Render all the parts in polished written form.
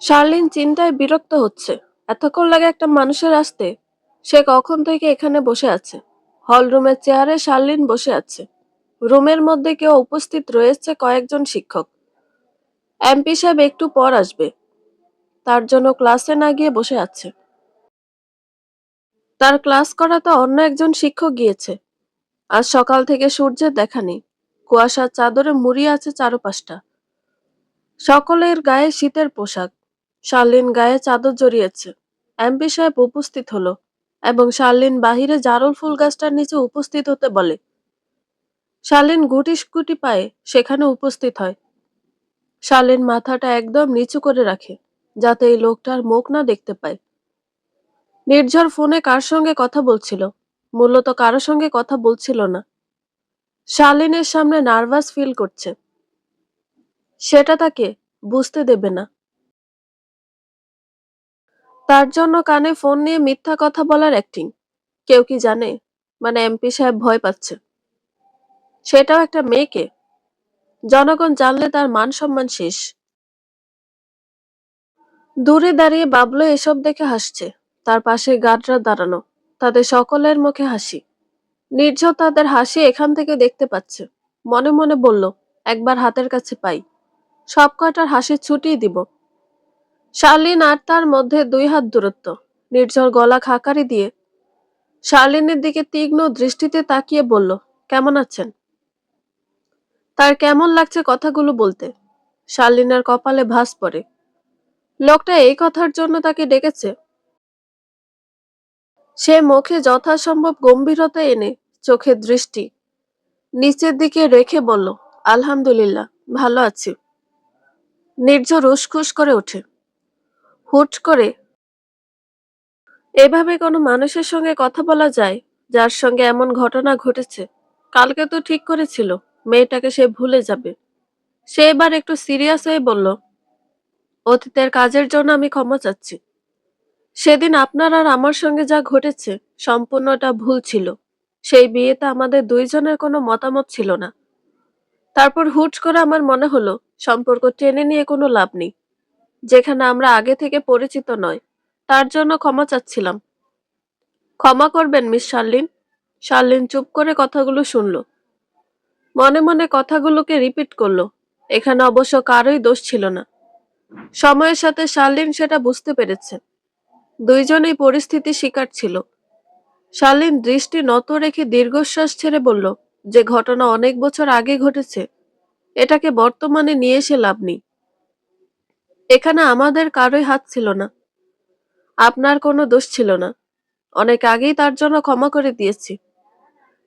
শার্লিন চিন্তায় বিরক্ত হচ্ছে। এতক্ষণ লাগে একটা মানুষের আসতে। সে কখন থেকে এখানে বসে আছে। হল রুমের চেয়ারে শার্লিন বসে আছে। রুমের মধ্যে কেউ উপস্থিত রয়েছে, কয়েকজন শিক্ষক। এমপি সাহেব একটু পর আসবে, তার জন্য ক্লাসে না গিয়ে বসে আছে। তার ক্লাস করাতে অন্য একজন শিক্ষক গিয়েছে। আজ সকাল থেকে সূর্যের দেখা নেই। কুয়াশার চাদরে মুড়িয়ে আছে চারপাশটা। সকলের গায়ে শীতের পোশাক। শার্লিন গায়ে চাদর জড়িয়েছে। এমপি সাহেব উপস্থিত হলো এবং শার্লিন বাহিরে জারুল ফুল গাছটার নিচে উপস্থিত হতে বলে। শার্লিন গুটি গুটি পায়ে সেখানে উপস্থিত হয়। শার্লিন মাথাটা একদম নিচু করে রাখে, যাতে এই লোকটার মুখ না দেখতে পায়। নির্ঝর ফোনে কার সঙ্গে কথা বলছিল? মূলত কারো সঙ্গে কথা বলছিল না। শার্লিনের সামনে নার্ভাস ফিল করছে। সেটা তাকে বুঝতে দেবে না। তার জন্য কানে ফোন নিয়ে মিথ্যা কথা বলার অ্যাক্টিং। কেউ কি জানে? মানে এমপি সাহেব ভয় পাচ্ছে। সেটাও একটা মেয়েকে। জনগণ জানলে তার মান সম্মান শেষ। দূরে দাঁড়িয়ে বাবলু এসব দেখে হাসছে। তার পাশে গার্ডরা দাঁড়ানো। তাদের সকলের মুখে হাসি। নির্ঝর তাদের হাসি এখান থেকে দেখতে পাচ্ছে। মনে মনে বলল, একবার হাতের কাছে পাই, সব কয়টার হাসি ছুটিয়ে দিব। শার্লিন আর তার মধ্যে 2 হাত দূরত্ব। নির্ঝর গলা খাকারি দিয়ে শার্লিনের দিকে তীক্ষ্ণ দৃষ্টিতে তাকিয়ে বলল, কেমন আছেন? তার কেমন লাগছে কথাগুলো বলতে। শার্লিনের কপালে ভাঁজ পড়ে। লোকটা এই কথার জন্য তাকে ডেকেছে। সে মুখে যথাসম্ভব গম্ভীরতা এনে চোখের দৃষ্টি নিচের দিকে রেখে বলল, আলহামদুলিল্লাহ, ভালো আছি। নির্ঝর উসখুস করে ওঠে। হুট করে এভাবে কোনো মানুষের সঙ্গে কথা বলা যায়, যার সঙ্গে এমন ঘটনা ঘটেছে? কালকে তো ঠিক করেছিল মেয়েটাকে সে ভুলে যাবে। সে এবার একটু সিরিয়াস হয়ে বলল, অতীতের কাজের জন্য আমি ক্ষমা চাচ্ছি। সেদিন আপনার আর আমার সঙ্গে যা ঘটেছে সম্পূর্ণটা ভুল ছিল। সেই বিয়েতে আমাদের দুইজনের কোনো মতামত ছিল না। তারপর হুট করে আমার মনে হলো সম্পর্ক টেনে নিয়ে কোনো লাভ নেই, যেখানে আমরা আগে থেকে পরিচিত নয়। তার জন্য ক্ষমা চাচ্ছিলাম। ক্ষমা করবেন মিস শার্লিন। শার্লিন চুপ করে কথাগুলো শুনল। মনে মনে কথাগুলোকে রিপিট করলো। এখানে অবশ্য কারোই দোষ ছিল না। সময়ের সাথে শার্লিন সেটা বুঝতে পেরেছে। দুইজনেই পরিস্থিতি শিকার ছিল। শার্লিন দৃষ্টি নত রেখে দীর্ঘশ্বাস ছেড়ে বলল, যে ঘটনা অনেক বছর আগে ঘটেছে, এটাকে বর্তমানে নিয়ে এসে লাভ নেই। এখানে আমাদের কারোই হাত ছিল না। আপনার কোনো দোষ ছিল না। অনেক আগেই তার জন্য ক্ষমা করে দিয়েছি।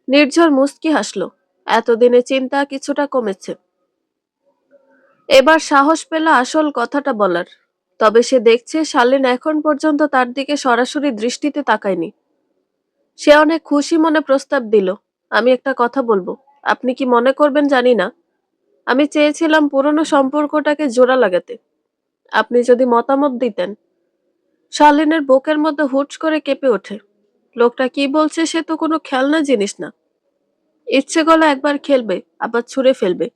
নির্ঝর মুচকি হাসল। এতদিনে চিন্তা কিছুটা কমেছে। এবার সাহস পেল আসল কথাটা বলার। তবে সে দেখছে শার্লিন এখন পর্যন্ত তার দিকে সরাসরি দৃষ্টিতে তাকায়নি। সে অনেক খুশি মনে প্রস্তাব দিল, আমি একটা কথা বলবো, আপনি কি মনে করবেন জানি না। আমি চেয়েছিলাম পুরনো সম্পর্কটাকে জোড়া লাগাতে। আপনি যদি মতামত দিতেন। শার্লিনের বুকের মধ্যে হুট করে কেঁপে ওঠে। লোকটা কি বলছে সে তো কোনো খেলনা জিনিস না। ইচ্ছে করলে একবার খেলবে, আবার ছুঁড়ে ফেলবে।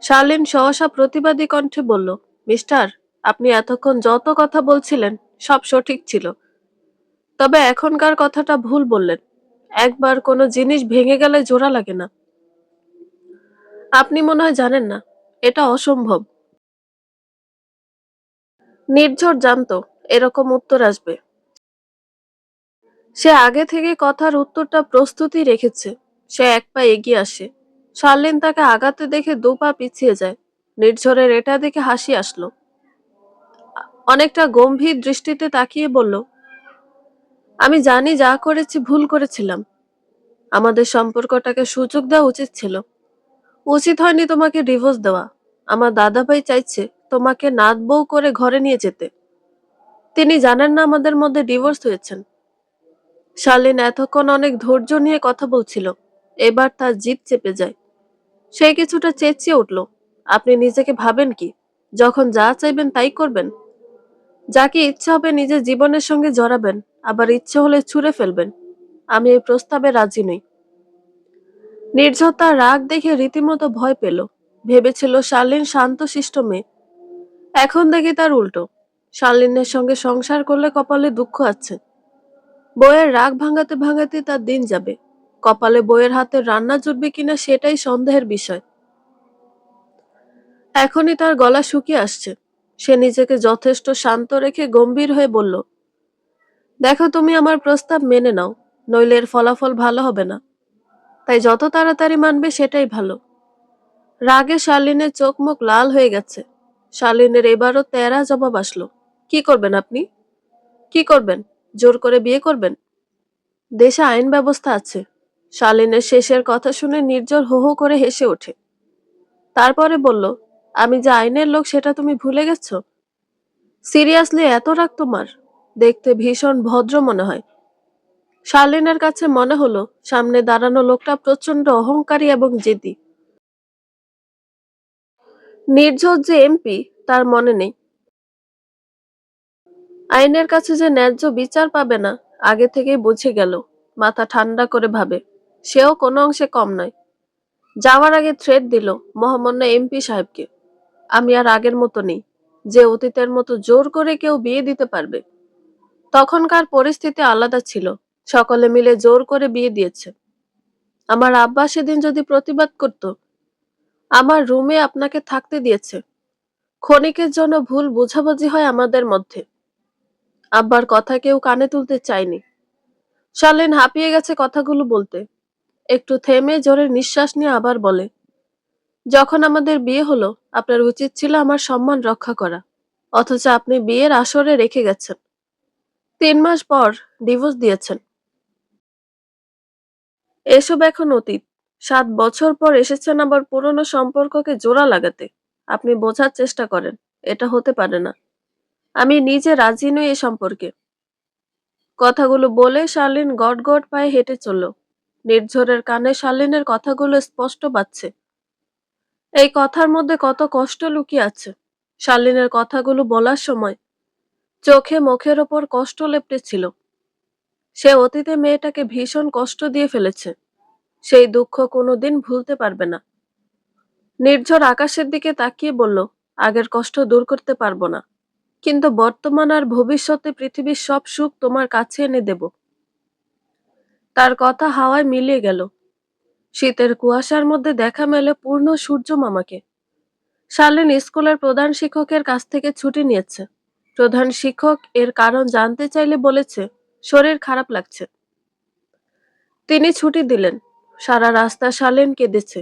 শার্লিন সহসা প্রতিবাদী কণ্ঠে বলল, মিস্টার, আপনি এতক্ষণ যত কথা বলছিলেন সব সঠিক ছিল, তবে এখনকার কথাটা ভুল বললেন। একবার কোনো জিনিস ভেঙে গেলে জোড়া লাগে না। আপনি মনে হয় জানেন না, এটা অসম্ভব। নির্ঝর জানতো এরকম উত্তর আসবে। সে আগে থেকে কথার উত্তরটা প্রস্তুতি রেখেছে। সে এক পা এগিয়ে আসে। শার্লিন তাকে আগাতে দেখে 2 পা পিছিয়ে যায়। নির্ঝরের এটা দেখে হাসি আসলো। অনেকটা গম্ভীর দৃষ্টিতে তাকিয়ে বলল, আমি জানি যা করেছি ভুল করেছিলাম। আমাদের সম্পর্কটাকে সুযোগ দেওয়া উচিত ছিল। উচিত হয়নি তোমাকে ডিভোর্স দেওয়া। আমার দাদাভাই চাইছে তোমাকে নাত বউ করে ঘরে নিয়ে যেতে। তিনি জানেন না আমাদের মধ্যে ডিভোর্স হয়েছেন। শার্লিন এতক্ষণ অনেক ধৈর্য নিয়ে কথা বলছিল। এবার তার জিভ চেপে যায়। সে কিছুটা চেঁচিয়ে উঠল, আপনি নিজেকে ভাবেন কি, যখন যা চাইবেন তাই করবেন? যাকে ইচ্ছা হবে নিজের জীবনের সঙ্গে জড়াবেন, আবার ইচ্ছে হলে ছুঁড়ে ফেলবেন। আমি এই প্রস্তাবে রাজি নই। নির্ঝর তার রাগ দেখে রীতিমতো ভয় পেল। ভেবেছিল শার্লিন শান্তশিষ্ট মেয়ে। এখন দেখি তার উল্টো। শার্লিনের সঙ্গে সংসার করলে কপালে দুঃখ আছে। বউয়ের রাগ ভাঙাতে ভাঙাতে তার দিন যাবে। কপালে বউয়ের হাতের রান্না জুটবে কিনা সেটাই সন্দেহের বিষয়। এখনই তার গলা শুকিয়ে আসছে। সে নিজেকে যথেষ্ট শান্ত রেখে গম্ভীর হয়ে বলল, দেখো তুমি আমার প্রস্তাব মেনে নাও, নইলে এর ফলাফল ভালো হবে না। তাই যত তাড়াতাড়ি মানবে সেটাই ভালো। রাগে শার্লিনের চোখ মুখ লাল হয়ে গেছে। শার্লিনের এবারও তেরা জবাব আসলো, কি করবেন আপনি? কি করবেন? জোর করে বিয়ে করবেন? দেশে আইন ব্যবস্থা আছে। শার্লিনের শেষের কথা শুনে নির্ঝর হো হো করে হেসে ওঠে। তারপরে বলল, আমি যে আইনের লোক সেটা তুমি ভুলে গেছো? সিরিয়াসলি এত রাগ তোমার? দেখতে ভীষণ ভদ্র মনে হয়। শার্লিনের কাছে মনে হলো সামনে দাঁড়ানো লোকটা প্রচন্ড অহংকারী এবং জেদি। নির্ঝর যে এমপি তার মনে নেই। আইনের কাছে যে ন্যায্য বিচার পাবে না আগে থেকেই বুঝে গেল। মাথা ঠান্ডা করে ভাবে, সেও কোনো অংশে কম নয়। যাওয়ার আগে থ্রেট দিল মহামান্য এমপি সাহেবকে, আমি আর আগের মতো নেই যে অতীতের মতো জোর করে কেউ বিয়ে দিতে পারবে। তখনকার পরিস্থিতি আলাদা ছিল। সকলে মিলে জোর করে বিয়ে দিয়েছে। আমার আব্বা সেদিন যদি প্রতিবাদ করত, আমার রুমে আপনাকে থাকতে দিয়েছে। ক্ষণিকের জন্য ভুল বোঝাবুঝি হয় আমাদের মধ্যে। আব্বার কথা কেউ কানে তুলতে চায়নি। শার্লিন হাঁপিয়ে গেছে কথাগুলো বলতে। একটু থেমে জোরে নিঃশ্বাস নিয়ে আবার বলে, যখন আমাদের বিয়ে হলো আপনার উচিত ছিল আমার সম্মান রক্ষা করা, অথচ আপনি বিয়ের আসরে রেখে গেছেন। 3 মাস পর ডিভোর্স দিয়েছেন। এসব এখন অতীত। 7 বছর পর এসেছেন আবার পুরনো সম্পর্ককে জোড়া লাগাতে। আপনি বোঝার চেষ্টা করেন, এটা হতে পারে না। আমি নিজে রাজি নই এ সম্পর্কে। কথাগুলো বলে শার্লিন গট গট পায়ে হেঁটে চলল। নির্ঝরের কানে শার্লিনের কথাগুলো স্পষ্ট পাচ্ছে। এই কথার মধ্যে কত কষ্ট লুকিয়ে আছে। শার্লিনের কথাগুলো বলার সময় চোখে মুখের ওপর কষ্ট লেপ্টেছিল। সে অতীতে মেয়েটাকে ভীষণ কষ্ট দিয়ে ফেলেছে। সেই দুঃখ কোনোদিন ভুলতে পারবে না। নির্ঝর আকাশের দিকে তাকিয়ে বলল, আগের কষ্ট দূর করতে পারবো না, কিন্তু বর্তমান আর ভবিষ্যতে পৃথিবীর সব সুখ তোমার কাছে এনে দেব। তার কথা হাওয়ায় মিলিয়ে গেল। শীতের কুয়াশার মধ্যে দেখা মেলে পূর্ণ সূর্য মামাকে। শার্লিন স্কুলের প্রধান শিক্ষকের কাছ থেকে ছুটি নিয়েছে। প্রধান শিক্ষক এর কারণ জানতে চাইলে বলেছে শরীর খারাপ লাগছে। তিনি ছুটি দিলেন। সারা রাস্তা শার্লিন কেঁদেছে।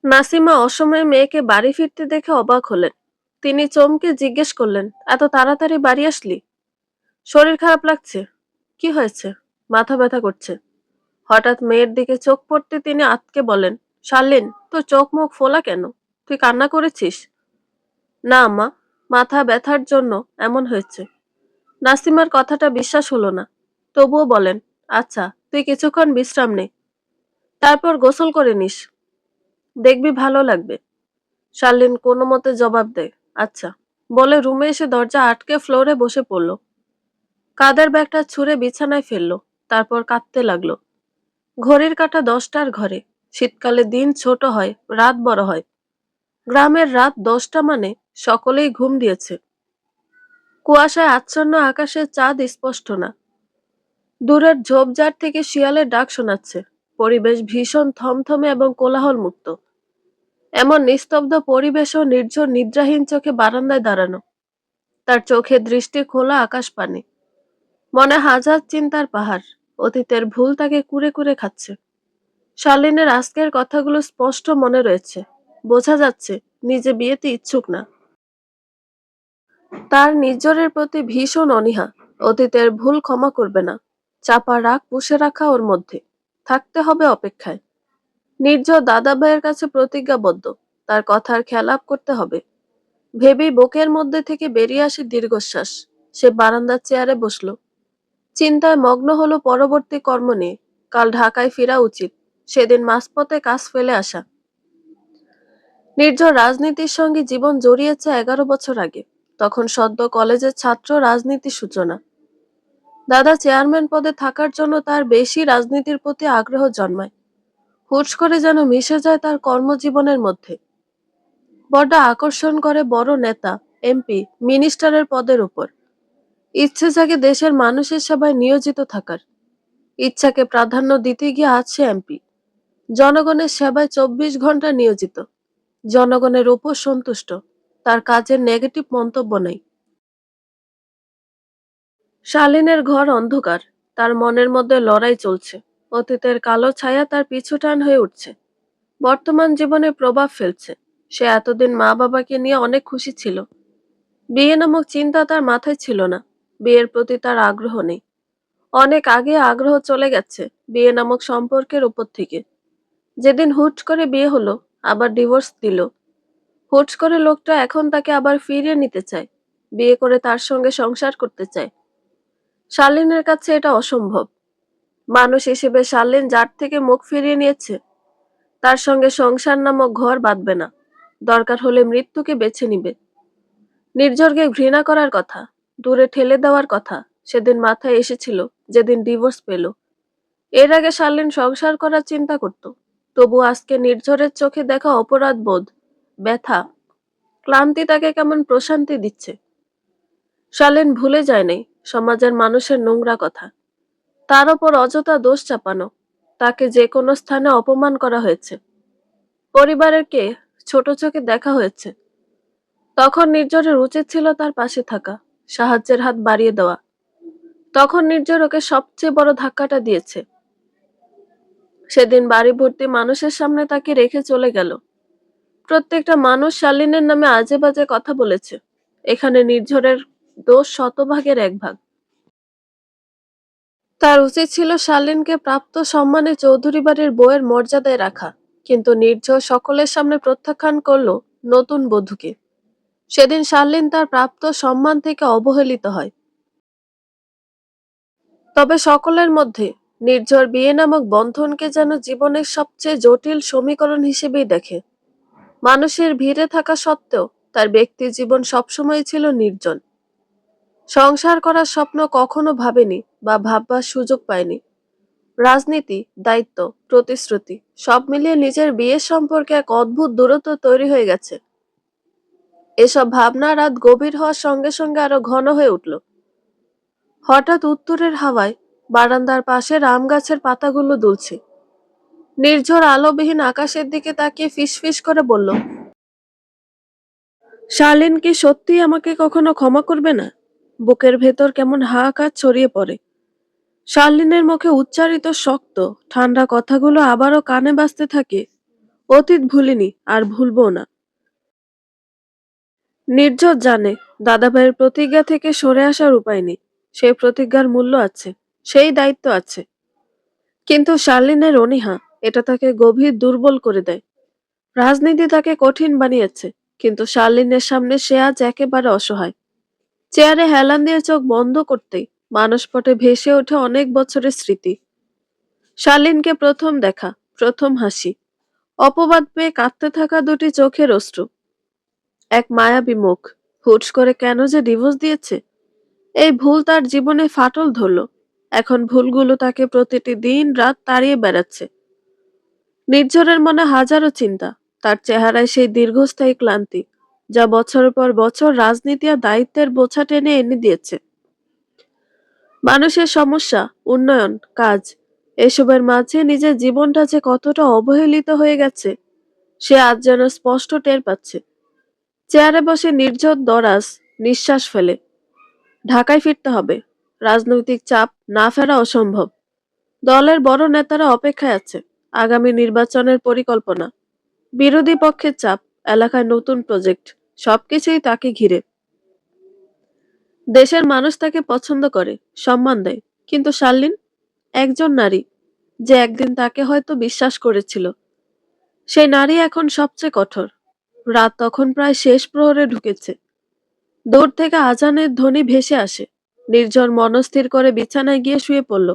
নাসিমা অসময়ে মেয়েকে বাড়ি ফিরতে দেখে অবাক হলেন। তিনি চমকে জিজ্ঞেস করলেন, এত তাড়াতাড়ি বাড়ি আসলি? শরীর খারাপ লাগছে? কি হয়েছে? মাথা ব্যথা করছে। হঠাৎ মেয়ের দিকে চোখ পড়তে তিনি আঁতকে বলেন, শার্লিন, তোর চোখ মুখ ফোলা কেন? তুই কান্না করেছিস? না আম্মা, মাথা ব্যথার জন্য এমন হয়েছে। নাসিমার কথাটা বিশ্বাস হলো না। তবুও বলেন, আচ্ছা তুই কিছুক্ষণ বিশ্রাম নে, তারপর গোসল করে নিস, দেখবি ভালো লাগবে। শার্লিন কোনো মতে জবাব দেয়, আচ্ছা, বলে রুমে এসে দরজা আটকে ফ্লোরে বসে পড়ল। কাঁধের ব্যাগটা ছুঁড়ে বিছানায় ফেললো। তারপর কাঁদতে লাগলো। ঘড়ির কাঁটা 10টার ঘরে। শীতকালে দিন ছোট হয়, রাত বড় হয়। গ্রামের রাত 10টা মানে সকলেই ঘুম দিয়েছে। কুয়াশায় আচ্ছন্ন আকাশে চাঁদ স্পষ্ট না। দূরের ঝোপঝাড় থেকে শিয়ালের ডাক শোনাচ্ছে। পরিবেশ ভীষণ থমথমে এবং কোলাহল মুক্ত। এমন নিস্তব্ধ পরিবেশও নির্ঝর নিদ্রাহীন চোখে বারান্দায় দাঁড়ানো। তার চোখে দৃষ্টি খোলা আকাশ পানে। মনে হাজার চিন্তার পাহাড়। অতীতের ভুল তাকে কুরে কুরে খাচ্ছে। শার্লিনের আজকের কথাগুলো স্পষ্ট মনে রয়েছে। বোঝা যাচ্ছে নিজে বিয়েতে ইচ্ছুক না। তার নির্ঝরের প্রতি ভীষণ অনীহা। অতীতের ভুল ক্ষমা করবে না। চাপা রাগ পুষে রাখা ওর মধ্যে। থাকতে হবে অপেক্ষায়। নির্ঝর দাদা ভাইয়ের কাছে প্রতিজ্ঞাবদ্ধ। তার কথার খেলাপ করতে হবে। ভেবেই বুকের মধ্যে থেকে বেরিয়ে আসে দীর্ঘশ্বাস। সে বারান্দার চেয়ারে বসল। চিন্তায় মগ্ন হলো পরবর্তী কর্ম নিয়ে। কাল ঢাকায় ফেরা উচিত। সেদিন মাঝপথে কাজ ফেলে আসা। নির্ঝর রাজনীতির সঙ্গে জীবন জড়িয়েছে 11 বছর আগে। তখন সদ্য কলেজের ছাত্র, রাজনীতির সূচনা। দাদা চেয়ারম্যান পদে থাকার জন্য তার বেশি রাজনীতির প্রতি আগ্রহ জন্মায়। হুট করে যেন মিশে যায় তার কর্মজীবনের মধ্যে। বড্ড আকর্ষণ করে বড় নেতা, এমপি, মিনিস্টারের পদের উপর। ইচ্ছে জাগে দেশের মানুষের সেবায় নিয়োজিত থাকার। ইচ্ছাকে প্রাধান্য দিতে গিয়ে আছে এমপি। জনগণের সেবায় 24 ঘন্টা নিয়োজিত। জনগণের উপর সন্তুষ্ট। তার কাজের নেগেটিভ মন্তব্য নেই। শালীনের ঘর অন্ধকার। তার মনের মধ্যে লড়াই চলছে। অতীতের কালো ছায়া তার পিছুটান হয়ে উঠছে। বর্তমান জীবনে প্রভাব ফেলছে। সে এতদিন মা বাবাকে নিয়ে অনেক খুশি ছিল। বিয়ে নামক চিন্তা তার মাথায় ছিল না। বিয়ের প্রতি তার আগ্রহ নেই। অনেক আগে আগ্রহ চলে গেছে বিয়ে নামক সম্পর্কের উপর থেকে। যেদিন হুট করে বিয়ে হলো, আবার ডিভোর্স দিল। হুট করে লোকটা এখন তাকে আবার ফিরিয়ে নিতে চায়। বিয়ে করে তার সঙ্গে সংসার করতে চায়। শালীনের কাছে এটা অসম্ভব। মানুষ হিসেবে শালীন যার থেকে মুখ ফিরিয়ে নিয়েছে, তার সঙ্গে সংসার নামক ঘর বাঁধবে না। দরকার হলে মৃত্যুকে বেছে নিবে। নির্ঝরকে ঘৃণা করার কথা, দূরে ঠেলে দেওয়ার কথা সেদিন মাথায় এসেছিল যেদিন ডিভোর্স পেল। এর আগে শালীন সংসার করার চিন্তা করত। তবু আজকে নির্ঝরের চোখে দেখা অপরাধ বোধ, ব্যথা, ক্লান্তি তাকে কেমন প্রশান্তি দিচ্ছে। শালীন ভুলে যায়নি সমাজের মানুষের নোংরা কথা, তার ওপর অযথা দোষ চাপানো। তাকে যে কোনো স্থানে অপমান করা হয়েছে। পরিবারের কে ছোট চোখে দেখা হয়েছে। তখন নির্ঝরের উচিত ছিল তার পাশে থাকা, সাহায্যের হাত বাড়িয়ে দেওয়া। তখন নির্ঝর ওকে সবচেয়ে বড় ধাক্কাটা দিয়েছে। সেদিন বাড়ি ভর্তি মানুষের সামনে তাকে রেখে চলে গেল। প্রত্যেকটা মানুষ শালীনের নামে আজে বাজে কথা বলেছে। এখানে নির্ঝরের দোষ শতভাগের 1 ভাগ। তার উচিত ছিল শালীনকে প্রাপ্ত সম্মানে চৌধুরী বাড়ির বউয়ের মর্যাদায় রাখা। কিন্তু নির্ঝর সকলের সামনে প্রত্যাখ্যান করলো নতুন বধূকে। সেদিন শালীন তার প্রাপ্ত সম্মান থেকে অবহেলিত হয়। তবে সকলের মধ্যে নির্ঝর বিয়ে নামক বন্ধনকে যেন জীবনের সবচেয়ে জটিল সমীকরণ হিসেবেই দেখে। মানুষের ভিড়ে থাকা সত্ত্বেও তার ব্যক্তি জীবন সবসময় ছিল নির্জন। সংসার করার স্বপ্ন কখনো ভাবেনি বা ভাববার সুযোগ পায়নি। রাজনীতি, দায়িত্ব, প্রতিশ্রুতি সব মিলিয়ে নিজের বিয়ের সম্পর্কে এক অদ্ভুত দূরত্ব তৈরি হয়ে গেছে। এসব ভাবনা রাত গভীর হওয়ার সঙ্গে সঙ্গে আরো ঘন হয়ে উঠল। হঠাৎ উত্তরের হাওয়ায় বারান্দার পাশে আম গাছের পাতাগুলো দুলছে। নির্ঝর আলোবিহীন আকাশের দিকে তাকিয়ে ফিসফিস করে বলল, শালীন কি সত্যি আমাকে কখনো ক্ষমা করবে না? বুকের ভেতর কেমন হাহাকার ছড়িয়ে পড়ে। শালীনের মুখে উচ্চারিত শক্ত ঠান্ডা কথাগুলো আবারও কানে বাজতে থাকে। অতীত ভুলিনি, আর ভুলবো না। নির্ঝর জানে দাদাভাইয়ের প্রতিজ্ঞা থেকে সরে আসার উপায় নেই। সেই প্রতিজ্ঞার মূল্য আছে, সেই দায়িত্ব আছে। কিন্তু শালীনের অনীহা এটা তাকে গভীর দুর্বল করে দেয়। রাজনীতি তাকে কঠিন বানিয়েছে, কিন্তু শালীনের সামনে সে আজ একেবারে অসহায়। চেয়ারে হেলান দিয়ে চোখ বন্ধ করতেই মানসপটে ভেসে ওঠে অনেক বছরের স্মৃতি। শালীনকে প্রথম দেখা, প্রথম হাসি, অপবাদ পেয়ে কাঁদতে থাকা দুটি চোখের অশ্রু, এক মায়াবী মুখ। হুট করে কেন যে ডিভোর্স দিয়েছে, এই ভুল তার জীবনে ফাটল ধরলো। এখন ভুলগুলো তাকে প্রতিটি দিন রাত তাড়িয়ে বেড়াচ্ছে। নির্ঝরের মনে হাজারো চিন্তা, তার চেহারায় সেই দীর্ঘস্থায়ী ক্লান্তি, যা বছরের পর বছর রাজনীতি আর দায়িত্বের বোঝা টেনে এনে দিয়েছে। মানুষের সমস্যা, উন্নয়ন, কাজ, এসবের মাঝে নিজের জীবনটা যে কতটা অবহেলিত হয়ে গেছে সে আজ যেন স্পষ্ট টের পাচ্ছে। চেয়ারে বসে নির্ঝর দরাজ নিঃশ্বাস ফেলে। ঢাকায় ফিরতে হবে। রাজনৈতিক চাপ না ফেরা অসম্ভব। দলের বড় নেতারা অপেক্ষায় আছে। আগামী নির্বাচনের পরিকল্পনা, বিরোধী পক্ষের চাপ, এলাকায় নতুন প্রজেক্ট, সবকিছুই তাকে ঘিরে। দেশের মানুষ তাকে পছন্দ করে, সম্মান দেয়। কিন্তু শালীন, একজন নারী যে একদিন তাকে হয়তো বিশ্বাস করেছিল, সেই নারী এখন সবচেয়ে কঠোর। রাত তখন প্রায় শেষ প্রহরে ঢুকেছে। দূর থেকে আজানের ধ্বনি ভেসে আসে। নির্ঝর মনস্থির করে বিছানায় গিয়ে শুয়ে পড়ল।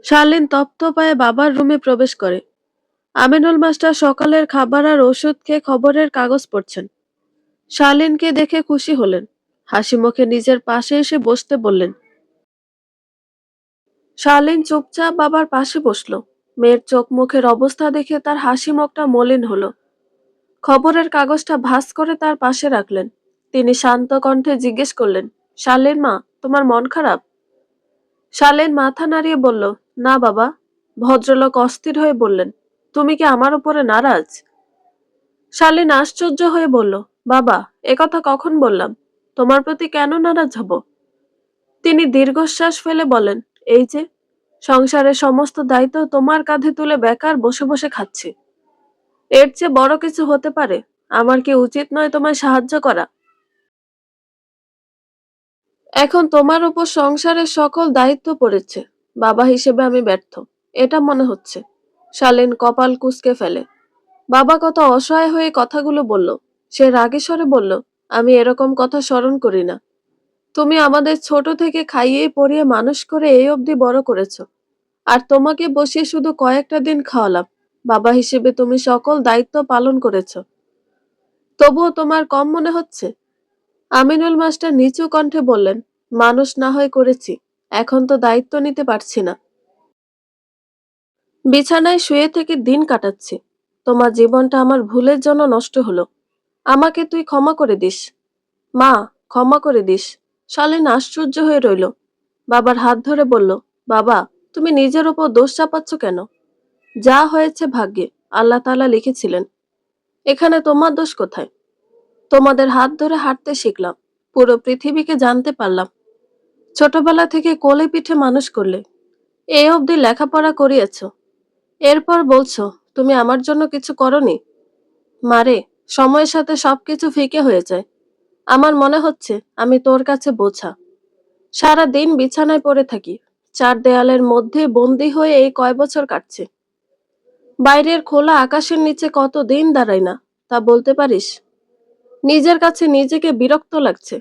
শালীন তপ্ত পায়ে বাবার রুমে প্রবেশ করে। আমিনুল মাস্টার সকালের খাবার আর ওষুধ খেয়ে খবরের কাগজ পড়ছেন। শালীনকে দেখে খুশি হলেন। হাসি মুখে নিজের পাশে এসে বসতে বললেন। শালীন চুপচাপ বাবার পাশে বসলো। মেয়ের চোখ মুখের অবস্থা দেখে তার হাসি মুখটা মলিন হলো। খবরের কাগজটা ভাঁজ করে তার পাশে রাখলেন। তিনি শান্ত কণ্ঠে জিজ্ঞেস করলেন, শালীন মা, তোমার মন খারাপ? শালীন মাথা নাড়িয়ে বলল, না বাবা। ভদ্রলোক অস্থির হয়ে বললেন, তুমি কি আমার উপরে নারাজ? শালীন আশ্চর্য হয়ে বলল, বাবা, একথা কখন বললাম? তোমার প্রতি কেন নারাজ হব? তিনি দীর্ঘশ্বাস ফেলে বলেন, এই যে সংসারের সমস্ত দায়িত্ব তোমার কাঁধে তুলে বেকার বসে বসে খাচ্ছি। এর চেয়ে বড় কিছু হতে পারে? আমার কি উচিত নয় তোমায় সাহায্য করা? এখন তোমার উপর সংসারের সকল দায়িত্ব পড়েছে। বাবা হিসেবে আমি ব্যর্থ, এটা মনে হচ্ছে। শালীন কপাল কুঁচকে ফেলে। বাবা কত অসহায় হয়ে কথাগুলো বলল। সে রাগে স্বরে বলল, আমি এরকম কথা স্মরণ করি না। তুমি আমাদের ছোট থেকে খাইয়ে পরিয়ে মানুষ করে এই অবধি বড় করেছ। আর তোমাকে বসিয়ে শুধু কয়েকটা দিন খাওয়ালাম। বাবা হিসেবে তুমি সকল দায়িত্ব পালন করেছ। তবুও তোমার কম মনে হচ্ছে? আমিনুল মাস্টার নিচু কণ্ঠে বললেন, মানুষ না হয় করেছি, এখন তো দায়িত্ব নিতে পারছি না। বিছানায় শুয়ে থেকে দিন কাটাচ্ছি। তোমার জীবনটা আমার ভুলের জন্য নষ্ট হলো। আমাকে তুই ক্ষমা করে দিস। মা, ক্ষমা করে দিস। শালীন আশ্চর্য হয়ে রইল। বাবার হাত ধরে বলল, বাবা, তুমি নিজের ওপর দোষ চাপাচ্ছ কেন? যা হয়েছে ভাগ্যে, আল্লাহ তাআলা লিখেছিলেন। এখানে তোমার দোষ কোথায়? তোমাদের হাত ধরে হাঁটতে শিখলাম, পুরো পৃথিবীকে জানতে পারলাম। ছোটবেলা থেকে কোলে পিঠে মানুষ করলে, এই অবধি লেখাপড়া করিয়েছ। এরপর বলছো তুমি আমার জন্য কিছু করনি। মারে, সময়ের সাথে সবকিছু ফিকে হয়ে যায়। আমার মনে হচ্ছে আমি তোর কাছে বোঝা। সারা দিন বিছানায় পড়ে থাকি। চার দেয়ালের মধ্যে বন্দি হয়ে এই কয় বছর কাটছে। বাইরের খোলা আকাশের নিচে কত দিন দাঁড়াই না, তা বলতে পারিস? নিজের কাছে নিজেকে বিরক্ত লাগছে।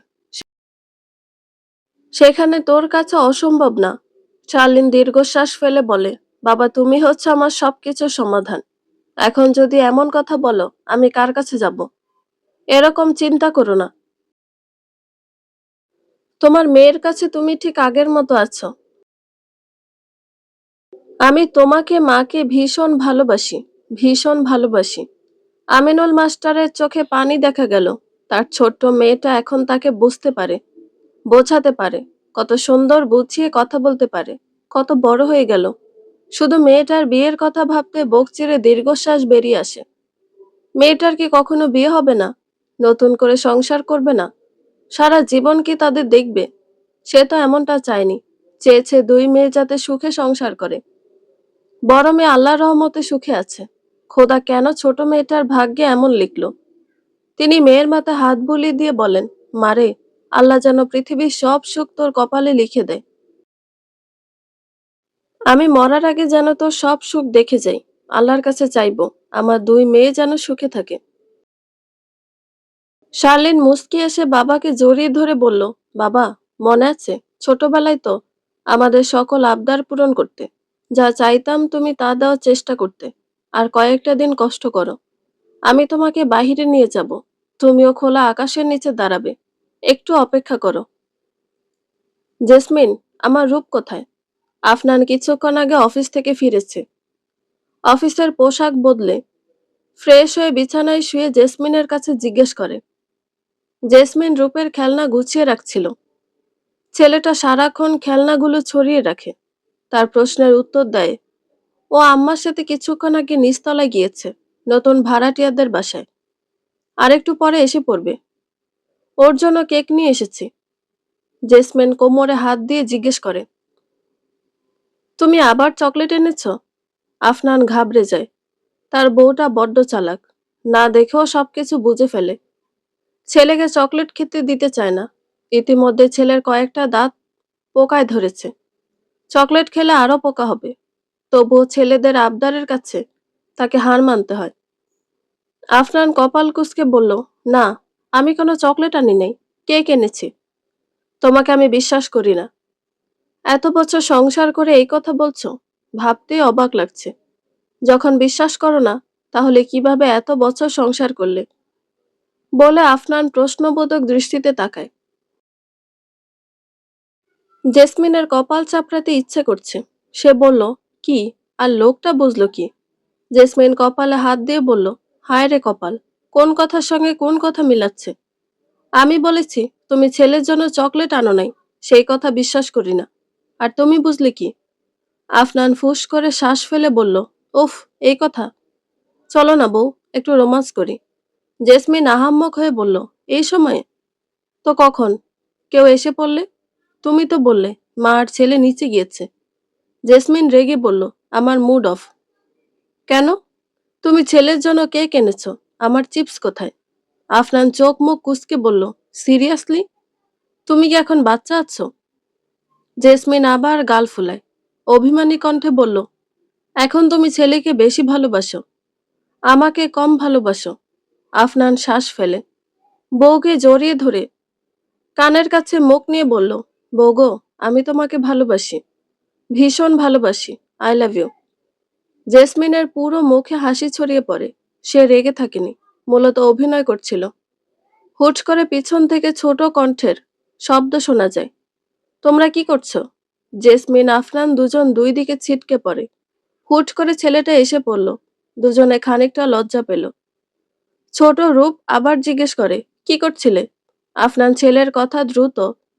সেখানে তোর কাছে অসম্ভব না। শার্লিন দীর্ঘশ্বাস ফেলে বলে, বাবা, তুমি হচ্ছে আমার সবকিছুর সমাধান। এখন যদি এমন কথা বলো, আমি কার কাছে যাব? এরকম চিন্তা করো না। তোমার মেয়ের কাছে তুমি ঠিক আগের মতো আছো। আমি তোমাকে মাকে ভীষণ ভালোবাসি, ভীষণ ভালোবাসি। আমিনুল মাস্টারের চোখে পানি দেখা গেল। তার ছোট্ট মেয়েটা এখন তাকে বুঝতে পারে, বোঝাতে পারে, কত সুন্দর বুঝিয়ে কথা বলতে পারে, কত বড় হয়ে গেল। শুধু মেয়েটার বিয়ের কথা ভাবতে বুক চিরে দীর্ঘশ্বাস বেরিয়ে আসে। মেয়েটার কি কখনো বিয়ে হবে না? নতুন করে সংসার করবে না? সারা জীবন কি তাদের দেখবে? সে তো এমনটা চায়নি। চেয়েছে দুই মেয়ে যাতে সুখে সংসার করে। বড় মেয়ে আল্লাহর রহমতে সুখে আছে। খোদা কেন ছোট মেয়েটার ভাগ্যে এমন লিখল? তিনি মেয়ের মাথায় হাত বুলিয়ে দিয়ে বলেন, মারে, আল্লাহ যেন পৃথিবীর সব সুখ তোর কপালে লিখে দেয়। আমি মরার আগে যেন তোর সব সুখ দেখে যাই। আল্লাহর কাছে চাইবো আমার দুই মেয়ে যেন সুখে থাকে। শার্লিন মুচকি এসে বাবাকে জড়িয়ে ধরে বলল, বাবা, মনে আছে ছোটবেলায় তো আমাদের সকল আবদার পূরণ করতে। যা চাইতাম তুমি তা দেওয়ার চেষ্টা করতে। আর কয়েকটা দিন কষ্ট করো। আমি তোমাকে বাহিরে নিয়ে যাব। তুমিও খোলা আকাশের নিচে দাঁড়াবে। একটু অপেক্ষা করো। জেসমিন, আমার রূপ কোথায়? আফনান কিছুক্ষণ আগে অফিস থেকে ফিরেছে। অফিসের পোশাক বদলে ফ্রেশ হয়ে বিছানায় শুয়ে জেসমিনের কাছে জিজ্ঞেস করে। জেসমিন রূপের খেলনা গুছিয়ে রাখছিল। ছেলেটা সারাক্ষণ খেলনাগুলো ছড়িয়ে রাখে। তার প্রশ্নের উত্তর দেয়, ও আম্মার সাথে কিছুক্ষণ আগে নিচতলায় গিয়েছে, নতুন ভাড়াটিয়াদের বাসায়। আরেকটু পরে এসে পড়বে। ওর জন্য কেক নিয়ে এসেছি। জেসমিন কোমরে হাত দিয়ে জিজ্ঞেস করে, তুমি আবার চকলেট এনেছ? আফনান ঘাবড়ে যায়। তার বউটা বড্ড চালাক, না দেখেও সবকিছু বুঝে ফেলে। ছেলেকে চকলেট খেতে দিতে চায় না। ইতিমধ্যে ছেলের কয়েকটা দাঁত পোকায় ধরেছে। চকলেট খেলে আরো পোকা হবে। তবুও ছেলেদের আবদারের কাছে তাকে হার মানতে হয়। আফনান কপাল কুঁচকে বলল, না, আমি কোনো চকলেট আনি নাই, কেক এনেছি। তোমাকে আমি বিশ্বাস করি না। এত বছর সংসার করে এই কথা বলছো? ভাবতেই অবাক লাগছে। যখন বিশ্বাস করো না, তাহলে কিভাবে এত বছর সংসার করলে? বলে আফনান প্রশ্নবোধক দৃষ্টিতে তাকায়। জেসমিনের কপাল চাপড়াতে ইচ্ছে করছে। সে বলল, কি? আর লোকটা বুঝলো কি? জেসমিন কপালে হাত দিয়ে বলল, হায় রে কপাল, কোন কথার সঙ্গে কোন কথা মিলাচ্ছে? আমি বলেছি তুমি ছেলের জন্য চকলেট আনো নাই, সেই কথা বিশ্বাস করি না। আর তুমি বুঝলে কি? আফনান ফুঁস করে শ্বাস ফেলে বলল, উফ, এই কথা! চলো না বউ, একটু রোমান্স করি। জেসমিন আহাম্মক হয়ে বলল, এই সময়ে? তো কখন? কেউ এসে পড়লে? তুমি তো বললে মা আর ছেলে নিচে গিয়েছে। জেসমিন রেগে বলল, আমার মুড অফ। কেন? তুমি ছেলের জন্য কেক এনেছো, আমার চিপস কোথায়? আফনান চোখ মুখ কুঁচকে বলল, সিরিয়াসলি? তুমি কি এখন বাচ্চা আছো? জেসমিন আবার গাল ফুলায়। অভিমানী কণ্ঠে বলল, এখন তুমি ছেলেকে বেশি ভালোবাসো, আমাকে কম ভালোবাসো। আফনান শ্বাস ফেলে বউকে জড়িয়ে ধরে কানের কাছে মুখ নিয়ে বলল, বউ গো, আমি তোমাকে ভালোবাসি, ভীষণ ভালোবাসি। I love you. জেসমিনের পুরো মুখে হাসি ছড়িয়ে পড়ে। সে রেগে থাকেনি, মূলত অভিনয় করছিল। হুট করে পিছন থেকে ছোট কণ্ঠের শব্দ শোনা যায়, তোমরা কি করছো? জেসমিন আফনান দুজন দুই দিকে ছিটকে পড়ে। হুট করে ছেলেটা এসে পড়ল। দুজনে খানিকটা লজ্জা পেল। ছোট রূপ আবার জিজ্ঞেস করে, কি করছিলে? আফনান ছেলের কথা দ্রুত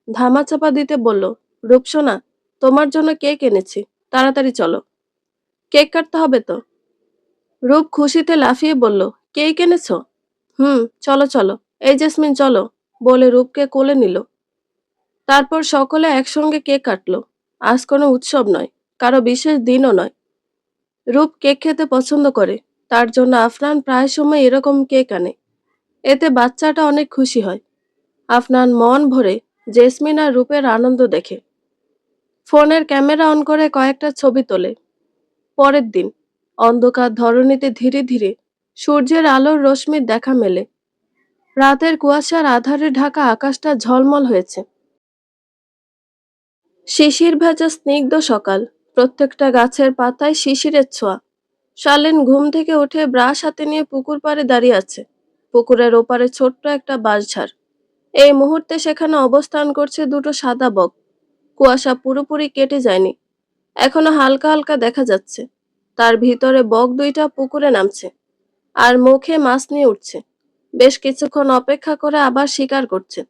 ধামাচাপা দিতে বলল, রূপসোনা, তোমার জন্য কেক এনেছি, তাড়াতাড়ি চলো। কেক কাটতে হবে তো? রূপ খুশিতে লাফিয়ে বলল, কেক এনেছো? হুম, চলো চলো। এই জেসমিন চলো, বলে রূপকে কোলে নিল। তারপর সকলে একসঙ্গে কেক কাটলো। আজ কোনো উৎসব নয়, কারো বিশেষ দিনও নয়। রূপ কেক খেতে পছন্দ করে, তার জন্য আফনান প্রায় সময় এরকম কেক আনে। এতে বাচ্চাটা অনেক খুশি হয়। আফনান মন ভরে জেসমিন আর রূপের আনন্দ দেখে। ফোনের ক্যামেরা অন করে কয়েকটা ছবি তোলে। পরের দিন অন্ধকার ধরণীতে ধীরে ধীরে সূর্যের আলোর রশ্মির দেখা মেলে। রাতের কুয়াশার আধারে ঢাকা আকাশটা ঝলমল হয়েছে। শিশির ভেজা স্নিগ্ধ সকাল, প্রত্যেকটা গাছের পাতায় শিশিরের ছোঁয়া। শালীন ঘুম থেকে উঠে ব্রাশ হাতে নিয়ে পুকুর পাড়ে দাঁড়িয়ে আছে। পুকুরের ওপারে ছোট্ট একটা বাঁশঝাড়। এই মুহূর্তে সেখানে অবস্থান করছে দুটো সাদা বক। কুয়াশা পুরোপুরি কেটে যায়নি, এখনো হালকা হালকা দেখা যাচ্ছে। তার ভিতরে বক দুইটা পুকুরে নামছে আর মুখে মাছ নিয়ে উঠছে। বেশ কিছুক্ষণ অপেক্ষা করে আবার শিকার করছে।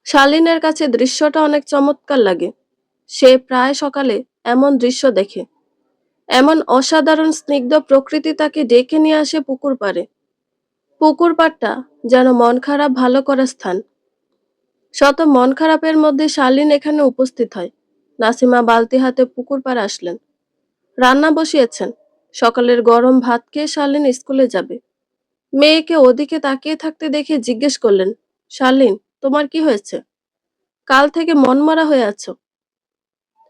শালীনের কাছে দৃশ্যটা অনেক চমৎকার লাগে। সে প্রায় সকালে এমন দৃশ্য দেখে। এমন অসাধারণ স্নিগ্ধ প্রকৃতি তাকে ডেকে নিয়ে আসে পুকুর পাড়ে। পুকুর পাড়টা যেন মন খারাপ ভালো করার স্থান। শত মন খারাপের মধ্যে শালীন এখানে উপস্থিত হয়। নাসিমা বালতি হাতে পুকুর পাড়ে আসলেন। রান্না বসিয়েছেন। সকালের গরম ভাত খেয়ে শালীন স্কুলে যাবে। মেয়েকে ওদিকে তাকিয়ে থাকতে দেখে জিজ্ঞেস করলেন, শালীন, তোমার কি হয়েছে? কাল থেকে মনমরা হয়ে আছো।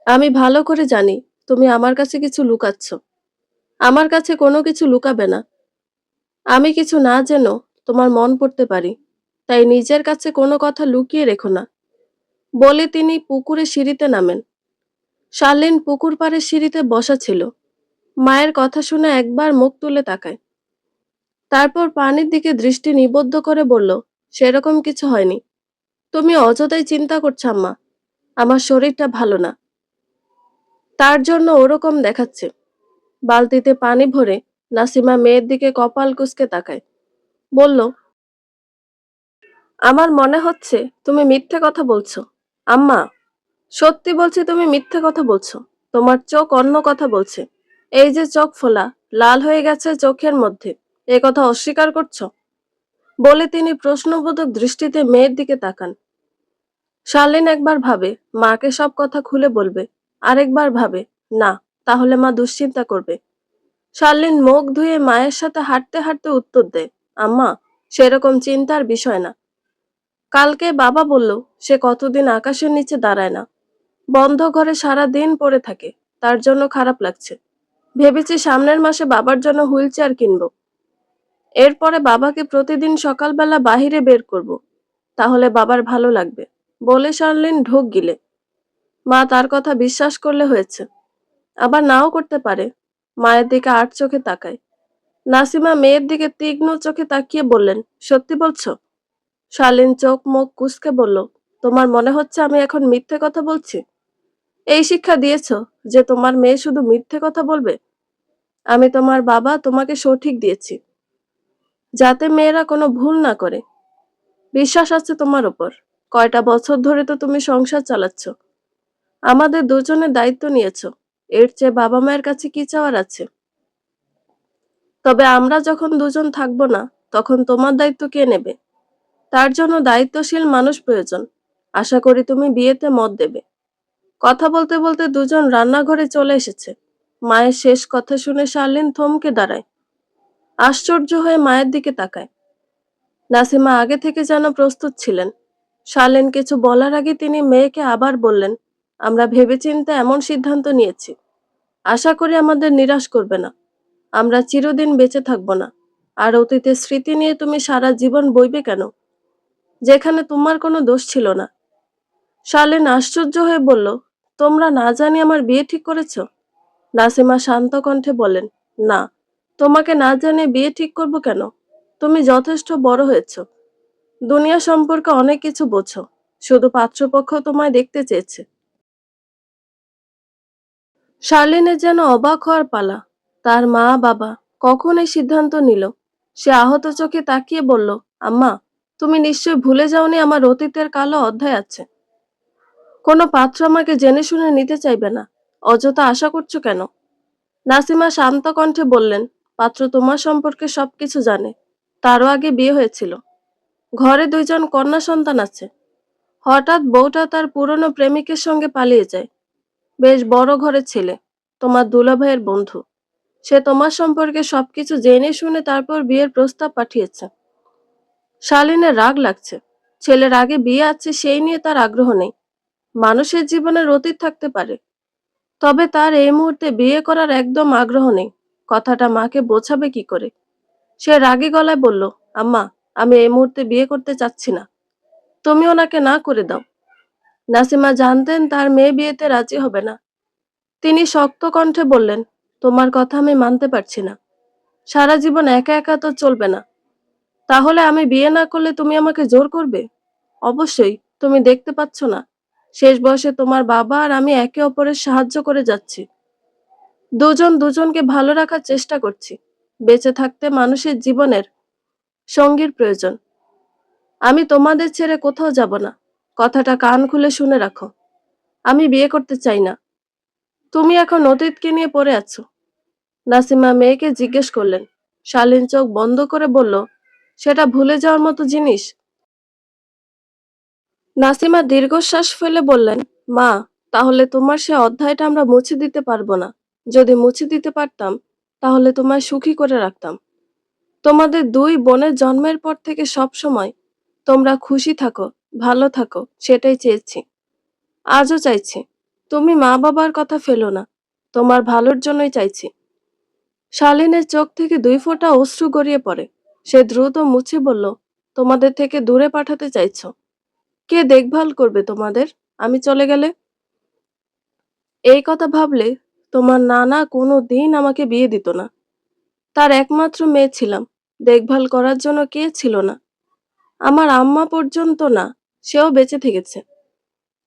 আমি ভালো করে জানি তুমি আমার কাছে কিছু লুকাচ্ছ। আমার কাছে কোনো কিছু লুকাবে না। আমি কিছু না জেনেও তোমার মন পড়তে পারি, তাই নিজের কাছে কোনো কথা লুকিয়ে রেখো না। বলে তিনি পুকুরে সিঁড়িতে নামেন। শালীন পুকুর পাড়ে সিঁড়িতে বসা ছিল। মায়ের কথা শুনে একবার মুখ তুলে তাকায়। তারপর পানির দিকে দৃষ্টি নিবদ্ধ করে বলল, সেরকম কিছু হয়নি। তুমি অযথাই চিন্তা করছো আম্মা, আমার শরীরটা ভালো না, তার জন্য ওরকম দেখাচ্ছে। বালতিতে পানি ভরে নাসিমা মেয়ের দিকে কপাল কুঁচকে তাকায়। বলল, আমার মনে হচ্ছে তুমি মিথ্যে কথা বলছো। আম্মা, সত্যি বলছি তুমি মিথ্যে কথা বলছো। তোমার চোখ অন্য কথা বলছে। এই যে চোখ ফোলা, লাল হয়ে গেছে চোখের মধ্যে, এ কথা অস্বীকার করছো? বলে তিনি প্রশ্নবোধক দৃষ্টিতে মেয়ের দিকে তাকান। শালীন একবার ভাবে মাকে সব কথা খুলে বলবে, আরেকবার ভাবে না, তাহলে মা দুশ্চিন্তা করবে। শালীন মুখ ধুয়ে মায়ের সাথে হাঁটতে হাঁটতে উত্তর দেয়, আম্মা, সেরকম চিন্তার বিষয় না। কালকে বাবা বলল সে কতদিন আকাশের নিচে দাঁড়ায় না, বন্ধ ঘরে সারা দিন পড়ে থাকে, তার জন্য খারাপ লাগছে। ভেবেছি সামনের মাসে বাবার জন্য হুইল চেয়ার কিনবো। এরপরে বাবাকে প্রতিদিন সকালবেলা বাহিরে বের করব, তাহলে বাবার ভালো লাগবে। বলে শার্লিন ঢোক গিলে। মা তার কথা বিশ্বাস করলে হয়েছে, আবার নাও করতে পারে। মায়ের দিকে আট চোখে তাকায়। নাসিমা মেয়ের দিকে তীক্ষ্ণ চোখে তাকিয়ে বললেন, সত্যি বলছো? শালীন চোখ মুখ কুঁচকে বলল, তোমার মনে হচ্ছে আমি এখন মিথ্যে কথা বলছি? এই শিক্ষা দিয়েছো যে তোমার মেয়ে শুধু মিথ্যে কথা বলবে? আমি তোমার বাবা, তোমাকে সঠিক দিয়েছি। যাতে মেয়েরা কোনো ভুল না করে। বিশ্বাস আছে তোমার উপর। কয়টা বছর ধরে তো তুমি সংসার চালাচ্ছ, আমাদের দুজনের দায়িত্ব নিয়েছো। এর চেয়ে বাবা মায়ের কাছে কি চাওয়ার আছে? তবে আমরা যখন দুজন থাকবো না, তখন তোমার দায়িত্ব কে নেবে? তার জন্য দায়িত্বশীল মানুষ প্রয়োজন। আশা করি তুমি বিয়েতে মত দেবে। কথা বলতে বলতে দুজন রান্নাঘরে চলে এসেছে। মায়ের শেষ কথা শুনে শার্লিন থমকে দাঁড়ায়, আশ্চর্য হয়ে মায়ের দিকে তাকায়। নাসিমা আগে থেকে যেন প্রস্তুত ছিলেন। শার্লিন কিছু বলার আগে তিনি মেয়েকে আবার বললেন, আমরা ভেবেচিন্তে এমন সিদ্ধান্ত নিয়েছি। আশা করি আমাদের নিরাশ করবে না। আমরা চিরদিন বেঁচে থাকবো না। আর অতীতের স্মৃতি নিয়ে তুমি সারা জীবন বইবে কেন, যেখানে তোমার কোনো দোষ ছিল না? শার্লিন আশ্চর্য হয়ে বলল, তোমরা না জানি আমার বিয়ে ঠিক করেছো? নাসিমা শান্ত কণ্ঠে বলেন, না, তোমাকে না জানিয়ে বিয়ে ঠিক করব কেন? তুমি যথেষ্ট বড় হয়েছো, দুনিয়া সম্পর্কে অনেক কিছু বোঝো। শুধু পাত্রপক্ষ তোমায় দেখতে চেয়েছে। শার্লিনের যেন অবাক হওয়ার পালা। তার মা বাবা কখন এই সিদ্ধান্ত নিল? সে আহত চোখে তাকিয়ে বলল, আম্মা, তুমি নিশ্চয় ভুলে যাওনি আমার অতীতের কালো অধ্যায় আছে। কোনো পাত্র আমাকে জেনে শুনে নিতে চাইবে না। অযথা আশা করছো কেন? নাসিমা শান্ত কণ্ঠে বললেন, পাত্র তোমার সম্পর্কে সবকিছু জানে। তারও আগে বিয়ে হয়েছিল, ঘরে দুইজন কন্যা সন্তান আছে। হঠাৎ বউটা তার পুরনো প্রেমিকের সঙ্গে পালিয়ে যায়। বেশ বড় ঘরের ছেলে, তোমার দুলাভাইয়ের বন্ধু। সে তোমার সম্পর্কে সবকিছু জেনে শুনে তারপর বিয়ের প্রস্তাব পাঠিয়েছে। শালীনের রাগ লাগছে। ছেলের আগে বিয়ে আছে সেই নিয়ে তার আগ্রহ নেই। মানুষের জীবনের অতীত থাকতে পারে, তবে তার এই মুহূর্তে বিয়ে করার একদম আগ্রহ নেই। কথাটা মাকে বোঝাবে কি করে? সে রাগী গলায় বলল, আম্মা, আমি এই মুহূর্তে বিয়ে করতে চাচ্ছি না। তুমি ওনাকে না করে দাও। নাসিমা জানতেন তার মেয়ে বিয়েতে রাজি হবে না। তিনি শক্ত কণ্ঠে বললেন, তোমার কথা আমি মানতে পারছি না। সারা জীবন একা একা তো চলবে না। তাহলে আমি বিয়ে না করলে তুমি আমাকে জোর করবে? অবশ্যই। তুমি দেখতে পাচ্ছ না, শেষ বয়সে তোমার বাবা আর আমি একে অপরের সাহায্য করে যাচ্ছি। দুজন দুজনকে ভালো রাখার চেষ্টা করছি। বেঁচে থাকতে মানুষের জীবনের সঙ্গীর প্রয়োজন। আমি তোমাদের ছেড়ে কোথাও যাব না। কথাটা কান খুলে শুনে রাখো। আমি বিয়ে করতে চাই না। তুমি এখন অতীতকে নিয়ে পড়ে আছো। নাসিমা মেয়েকে জিজ্ঞেস করলেন। শালীন চোখ বন্ধ করে বলল, সেটা ভুলে যাওয়ার মতো জিনিস? নাসিমা দীর্ঘশ্বাস ফেলে বললেন, মা, তাহলে তোমার সে অধ্যায়টা আমরা মুছে দিতে পারবো না। যদি মুছে দিতে পারতাম, তাহলে তোমায় সুখী করে রাখতাম। তোমাদের দুই বোনের জন্মের পর থেকে সব সময় তোমরা খুশি থাকো, ভালো থাকো, সেটাই চেয়েছি। আজও চাইছি। তুমি মা বাবার কথা ফেলো না। তোমার ভালোর জন্যই চাইছি। শালীনের চোখ থেকে 2 ফোঁটা অশ্রু গড়িয়ে পড়ে। সে দ্রুত মুছে বলল, তোমাদের থেকে দূরে পাঠাতে চাইছো? কে দেখভাল করবে তোমাদের আমি চলে গেলে? এই কথা ভাবলে তোমার নানা কোনো দিন আমাকে বিয়ে দিত না। তার একমাত্র মেয়ে ছিলাম। দেখভাল করার জন্য কে ছিল না? আমার আম্মা পর্যন্ত না, সেও বেঁচে থেকেছে।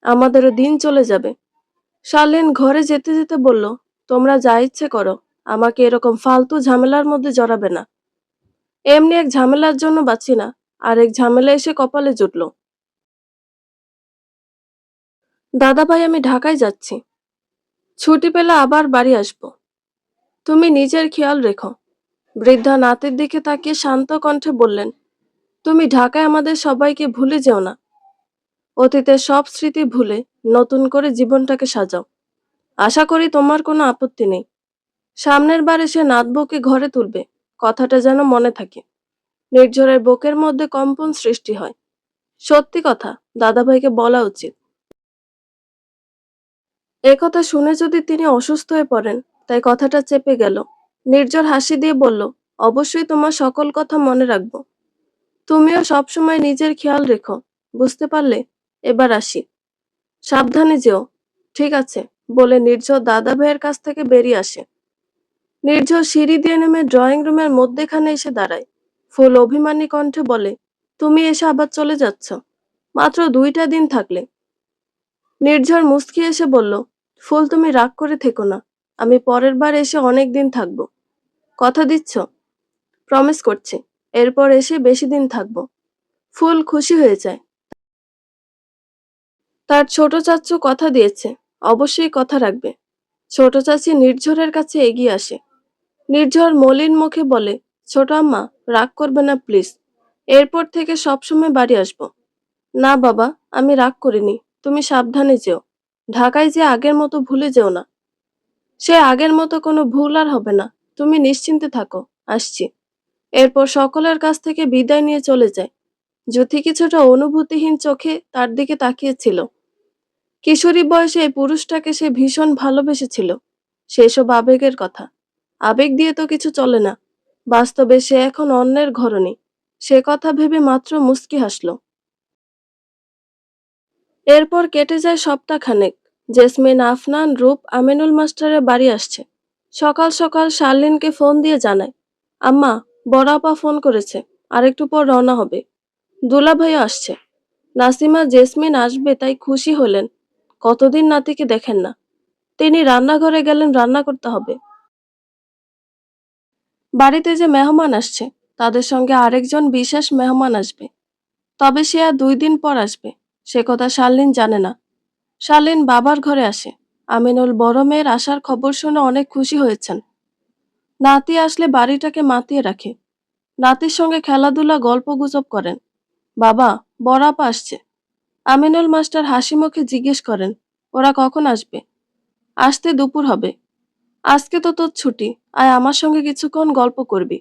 আমাদেরও দিন চলে যাবে। শালীন ঘরে যেতে যেতে বলল, তোমরা যা ইচ্ছে করো, আমাকে এরকম ফালতু ঝামেলার মধ্যে জড়াবে না। এমনি এক ঝামেলার জন্য বাঁচি না, আর এক ঝামেলা এসে কপালে জুটলো। দাদা ভাই, আমি ঢাকায় যাচ্ছি। ছুটি পেলে আবার বাড়ি আসবো। তুমি নিজের খেয়াল রেখো। বৃদ্ধা নাতির দিকে তাকিয়ে শান্ত কণ্ঠে বললেন, তুমি ঢাকায় আমাদের সবাইকে ভুলে যেও না। অতীতের সব স্মৃতি ভুলে নতুন করে জীবনটাকে সাজাও। আশা করি তোমার কোনো আপত্তি নেই। সামনের বার এসে নাতবউকে ঘরে তুলবে, কথাটা যেন মনে থাকে। নির্ঝরের বুকের মধ্যে কম্পন সৃষ্টি হয়। সত্যি কথা দাদাভাইকে বলা উচিত। কথা শুনে যদি তিনি অসুস্থ হয়ে পড়েন, তাই কথাটা চেপে গেল। নির্ঝর হাসি দিয়ে বলল, অবশ্যই তোমার সকল কথা মনে রাখবো। তুমিও সবসময় নিজের খেয়াল রেখো, বুঝতে পারলে? এবার আসি। সাবধানে যেও। ঠিক আছে, বলে নির্ঝর দাদা ভাইয়ের কাছ থেকে বেরিয়ে আসে। নির্ঝর সিঁড়ি দিয়ে নেমে ড্রয়িং রুমের মধ্যেখানে এসে দাঁড়ায়। ফুল অভিমানী কণ্ঠে বলে, তুমি এসে আবার চলে যাচ্ছ? মাত্র 2টা দিন থাকলে। নির্ঝর মুচকি এসে বলল, ফুল, তুমি রাগ করে থেকো না। আমি পরের বার এসে অনেক দিন থাকবো। কথা দিচ্ছ? প্রমিস করছি। এরপর এসে বেশি দিন থাকবো। ফুল খুশি হয়ে যায়। তার ছোট চাচ্চু কথা দিয়েছে, অবশ্যই কথা রাখবে। ছোট চাচি নির্ঝরের কাছে এগিয়ে আসে। নির্ঝর মলিন মুখে বলে, ছোট আম্মা, রাগ করবে না প্লিজ। এরপর থেকে সবসময় বাড়ি আসবো। না বাবা, আমি রাগ করিনি। তুমি সাবধানে যেও। ঢাকায় যে আগের মতো ভুলে যেও না। সে আগের মতো কোনো ভুল আর হবে না। তুমি নিশ্চিন্তে থাকো, আসছি। এরপর সকলের কাছ থেকে বিদায় নিয়ে চলে যায়। যুথি কিছুটা অনুভূতিহীন চোখে তার দিকে তাকিয়েছিল। কিশোরী বয়সে এই পুরুষটাকে সে ভীষণ ভালোবেসেছিল। সেসব আবেগের কথা। আবেগ দিয়ে তো কিছু চলে না। বাস্তবে সে এখন অন্যের ঘরণী। সে কথা ভেবে মাত্র মুচকি হাসল। এরপর কেটে যায় সপ্তাহখানেক। জেসমিন, আফনান, রূপ আমিনুল মাস্টারের বাড়ি আসছে। সকাল সকাল শার্লিনকে ফোন দিয়ে জানায়, আম্মা, বড় আপা ফোন করেছে, আর একটু পর রওনা হবে। দুলাভাইও আসছে। নাসিমা জেসমিন আসবে তাই খুশি হলেন। কতদিন নাতিকে দেখেন না। তিনি রান্নাঘরে গেলেন, রান্না করতে হবে। বাড়িতে যে মেহমান আসছে, তাদের সঙ্গে আরেকজন বিশেষ মেহমান আসবে। তবে সে আর 2 দিন পর আসবে, সে কথা শার্লিন জানে না। শার্লিন বাবার ঘরে আসে। আমিনুল বড় মেয়ের আসার খবর শুনে অনেক খুশি হয়েছেন। নাতি আসলে বাড়িটাকে মাতিয়ে রাখে। নাতির সঙ্গে খেলাধুলা, গল্প গুজব করেন। বাবা, বড় আপা আসছে। আমিনুল মাস্টার হাসি মুখে জিজ্ঞেস করেন, ওরা কখন আসবে? আসতে দুপুর হবে। আজকে তো তোর ছুটি, আয় আমার সঙ্গে কিছুক্ষণ গল্প করবি।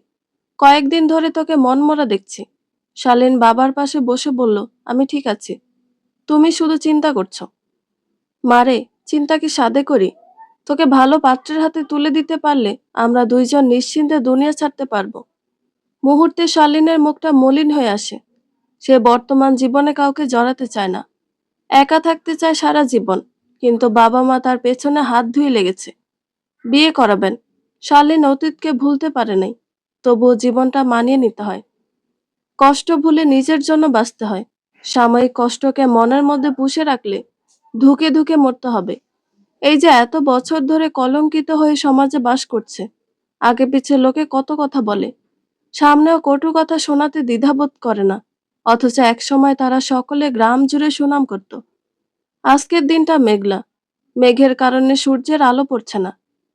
কয়েকদিন ধরে তোকে মনমরা দেখছি। শালীন বাবার পাশে বসে বলল, আমি ঠিক আছি। তুমি শুধু চিন্তা করছো। মারে, চিন্তা কি সাধে করি? তোকে ভালো পাত্রের হাতে তুলে দিতে পারলে আমরা দুইজন নিশ্চিন্তে দুনিয়া ছাড়তে পারবো। মুহূর্তে শালীনের মুখটা মলিন হয়ে আসে। সে বর্তমান জীবনে কাউকে জড়াতে চায় না। একা থাকতে চায় সারা জীবন। কিন্তু বাবা মা তার পেছনে হাত ধুয়ে লেগেছে। বিয়ে করাবেন। শালীন অতীতকে ভুলতে পারে নাই। তবুও জীবনটা মানিয়ে নিতে হয়। কষ্ট ভুলে নিজের জন্য বাঁচতে হয়। সাময়িক কষ্টকে মনের মধ্যে পুষে রাখলে ধুকে ধুকে মরতে হবে। এই যে এত বছর ধরে কলঙ্কিত হয়ে সমাজে বাস করছে, আগে পিছে লোকে কত কথা বলে, সামনেও কটু কথা শোনাতে দ্বিধাবোধ করে না। অথচ একসময় তারা সকলে গ্রাম জুড়ে সুনাম করত। আজকের দিনটা মেঘলা। মেঘের কারণে সূর্যের আলো পড়ছে না।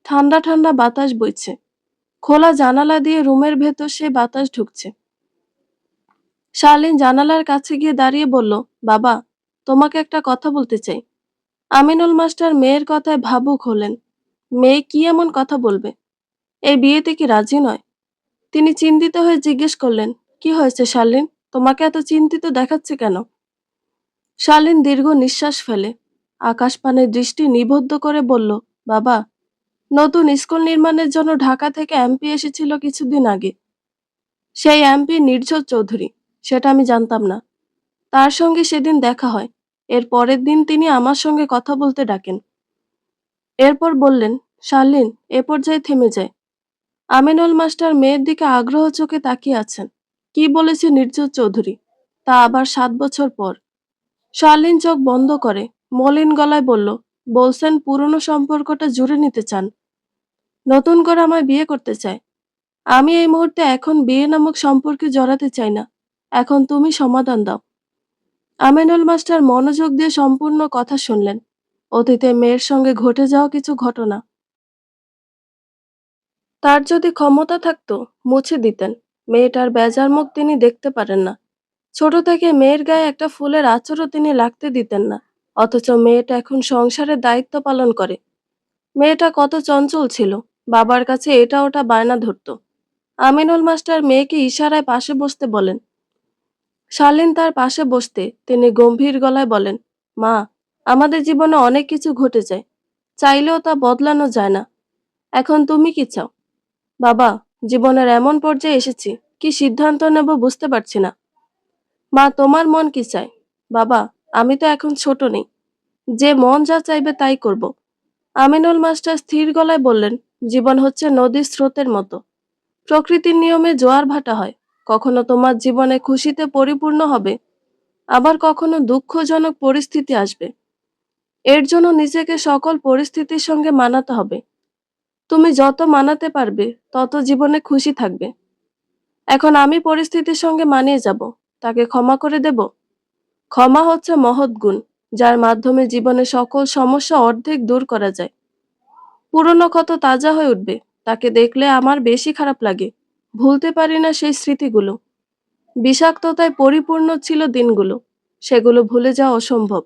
ঠান্ডা ঠান্ডা বাতাস বইছে। খোলা জানালা দিয়ে রুমের ভেতর সেই বাতাস ঢুকছে। শার্লিন জানালার কাছে গিয়ে দাঁড়িয়ে বলল, বাবা, তোমাকে একটা কথা বলতে চাই। আমিনুল মাস্টার মেয়ের কথায় ভাবুক হলেন। মেয়ে কি এমন কথা বলবে? এই বিয়েতে কি রাজি নয়? তিনি চিন্তিত হয়ে জিজ্ঞেস করলেন, কি হয়েছে শার্লিন? তোমাকে এত চিন্তিত দেখাচ্ছে কেন? শার্লিন দীর্ঘ নিঃশ্বাস ফেলে আকাশপানে দৃষ্টি নিবদ্ধ করে বলল, বাবা, নতুন স্কুল নির্মাণের জন্য ঢাকা থেকে এমপি এসেছিল কিছুদিন আগে। সেই এমপি নির্ঝর চৌধুরী। সেটা আমি জানতাম না। তার সঙ্গে সেদিন দেখা হয়। এর পরের দিন তিনি আমার সঙ্গে কথা বলতে ডাকেন। এরপর বললেন, শার্লিন, এ পর্যায়ে থেমে যায়। আমিনুল মাস্টার মেয়ের দিকে আগ্রহ চোখে তাকিয়ে আছেন। কি বলেছে নির্ঝর চৌধুরী? তা আবার 7 বছর পর। শার্লিন চোখ বন্ধ করে মলিন গলায় বলল, বলছেন পুরনো সম্পর্কটা জুড়ে নিতে চান। নতুন করে আমায় বিয়ে করতে চায়। আমি এই মুহূর্তে এখন বিয়ে নামক সম্পর্কে জড়াতে চাই না। এখন তুমি সমাধান দাও। আমিনুল মাস্টার মনোযোগ দিয়ে সম্পূর্ণ কথা শুনলেন। অতীতে মেয়ের সঙ্গে ঘটে যাওয়া কিছু ঘটনা। তার যদি ক্ষমতা থাকতো, মুছে দিতেন। মেয়েটার বেজার মুখ তিনি দেখতে পারেন না। ছোট থেকে মেয়ের গায়ে একটা ফুলের আঁচড়ও তিনি লাগতে দিতেন না। অথচ মেয়েটা এখন সংসারের দায়িত্ব পালন করে। মেয়েটা কত চঞ্চল ছিল। বাবার কাছে এটা ওটা বায়না ধরত। আমিনুল মাস্টার মেয়েকে ইশারায় পাশে বসতে বলেন। শালীন তার পাশে বসতে তিনি গম্ভীর গলায় বলেন, মা, আমাদের জীবনে অনেক কিছু ঘটে যায়। চাইলেও তা বদলানো যায় না। এখন তুমি কি চাও? বাবা, জীবনের এমন পর্যায়ে এসেছি, কি সিদ্ধান্ত নেব বুঝতে পারছি না। মা, তোমার মন কি চায়? বাবা, আমি তো এখন ছোট নেই। যে মন যা চাইবে তাই করব। আমিনুল মাস্টার স্থির গলায় বললেন, জীবন হচ্ছে নদীর স্রোতের মতো। প্রকৃতির নিয়মে জোয়ার ভাটা হয়। কখনো তোমার জীবনে খুশিতে পরিপূর্ণ হবে, আবার কখনো দুঃখজনক পরিস্থিতি আসবে। এর জন্য নিজেকে সকল পরিস্থিতির সঙ্গে মানাতে হবে। তুমি যত মানাতে পারবে তত জীবনে খুশি থাকবে। এখন আমি পরিস্থিতির সঙ্গে মানিয়ে যাব, তাকে ক্ষমা করে দেব? ক্ষমা হচ্ছে মহৎ গুণ, যার মাধ্যমে জীবনের সকল সমস্যা অর্ধেক দূর করা যায়। পুরনো ক্ষত তাজা হয়ে উঠবে। তাকে দেখলে আমার বেশি খারাপ লাগে। ভুলতে পারি না সেই স্মৃতিগুলো। বিষাক্ততায় পরিপূর্ণ ছিল দিনগুলো। সেগুলো ভুলে যাওয়া অসম্ভব।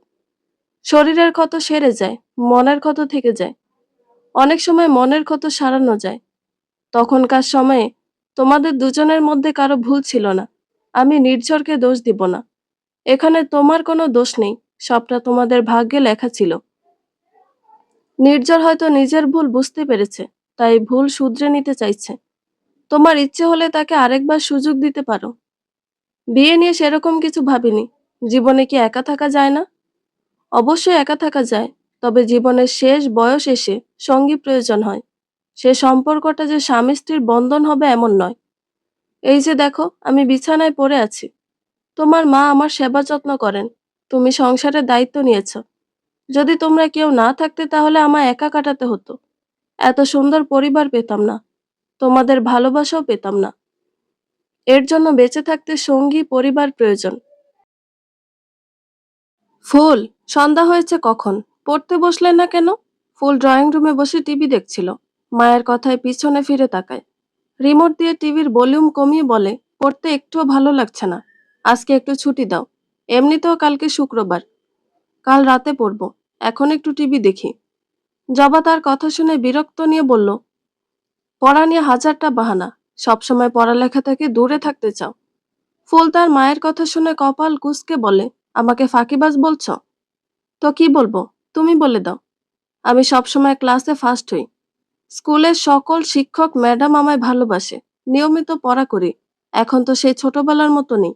শরীরের ক্ষত সেরে যায়, মনের ক্ষত থেকে যায়। অনেক সময় মনের ক্ষত সারানো যায়। তখনকার সময়ে তোমাদের দুজনের মধ্যে কারো ভুল ছিল না। আমি নির্ঝরকে দোষ দিব না। এখানে তোমার কোনো দোষ নেই। সবটা তোমাদের ভাগ্যে লেখা ছিল। নির্ঝর হয়তো নিজের ভুল বুঝতে পেরেছে, তাই ভুল শুধরে নিতে চাইছে। তোমার ইচ্ছে হলে তাকে আরেকবার সুযোগ দিতে পারো। বিয়ে নিয়ে সেরকম কিছু ভাবিনি। জীবনে কি একা থাকা যায় না? অবশ্যই একা থাকা যায়, তবে জীবনের শেষ বয়স এসে সঙ্গী প্রয়োজন হয়। সে সম্পর্কটা যে স্বামী স্ত্রীর বন্ধন হবে এমন নয়। এই যে দেখো, আমি বিছানায় পড়ে আছি। তোমার মা আমার সেবা যত্ন করেন। তুমি সংসারের দায়িত্ব নিয়েছ। যদি তোমরা কেউ না থাকতে তাহলে আমায় একা কাটাতে হতো। এত সুন্দর পরিবার পেতাম না, তোমাদের ভালোবাসাও পেতাম না। এর জন্য বেঁচে থাকতে সঙ্গী পরিবার প্রয়োজন। ফুল, সন্ধ্যা হয়েছে কখন? পড়তে বসলে না কেন? ফুল ড্রয়িং রুমে বসে টিভি দেখছিল। মায়ের কথায় পিছনে ফিরে তাকায়। রিমোট দিয়ে টিভির ভলিউম কমিয়ে বলে, পড়তে একটুও ভালো লাগছে না। আজকে একটু ছুটি দাও। এমনিতেও কালকে শুক্রবার। কাল রাতে পড়বো। এখন একটু টিভি দেখি। জবা তার কথা শুনে বিরক্ত নিয়ে বলল, পড়া নিয়ে হাজারটা বাহানা। সবসময় পড়ালেখা থেকে দূরে থাকতে চাও। ফুল তার মায়ের কথা শুনে কপাল কুঁচকে বলে, আমাকে ফাঁকিবাজ বলছো? তো কি বলবো? তুমি বলে দাও। আমি সবসময় ক্লাসে ফার্স্ট হই। স্কুলের সকল শিক্ষক ম্যাডাম আমায় ভালোবাসে। নিয়মিত পড়া করি। এখন তো সেই ছোটবেলার মতো নেই।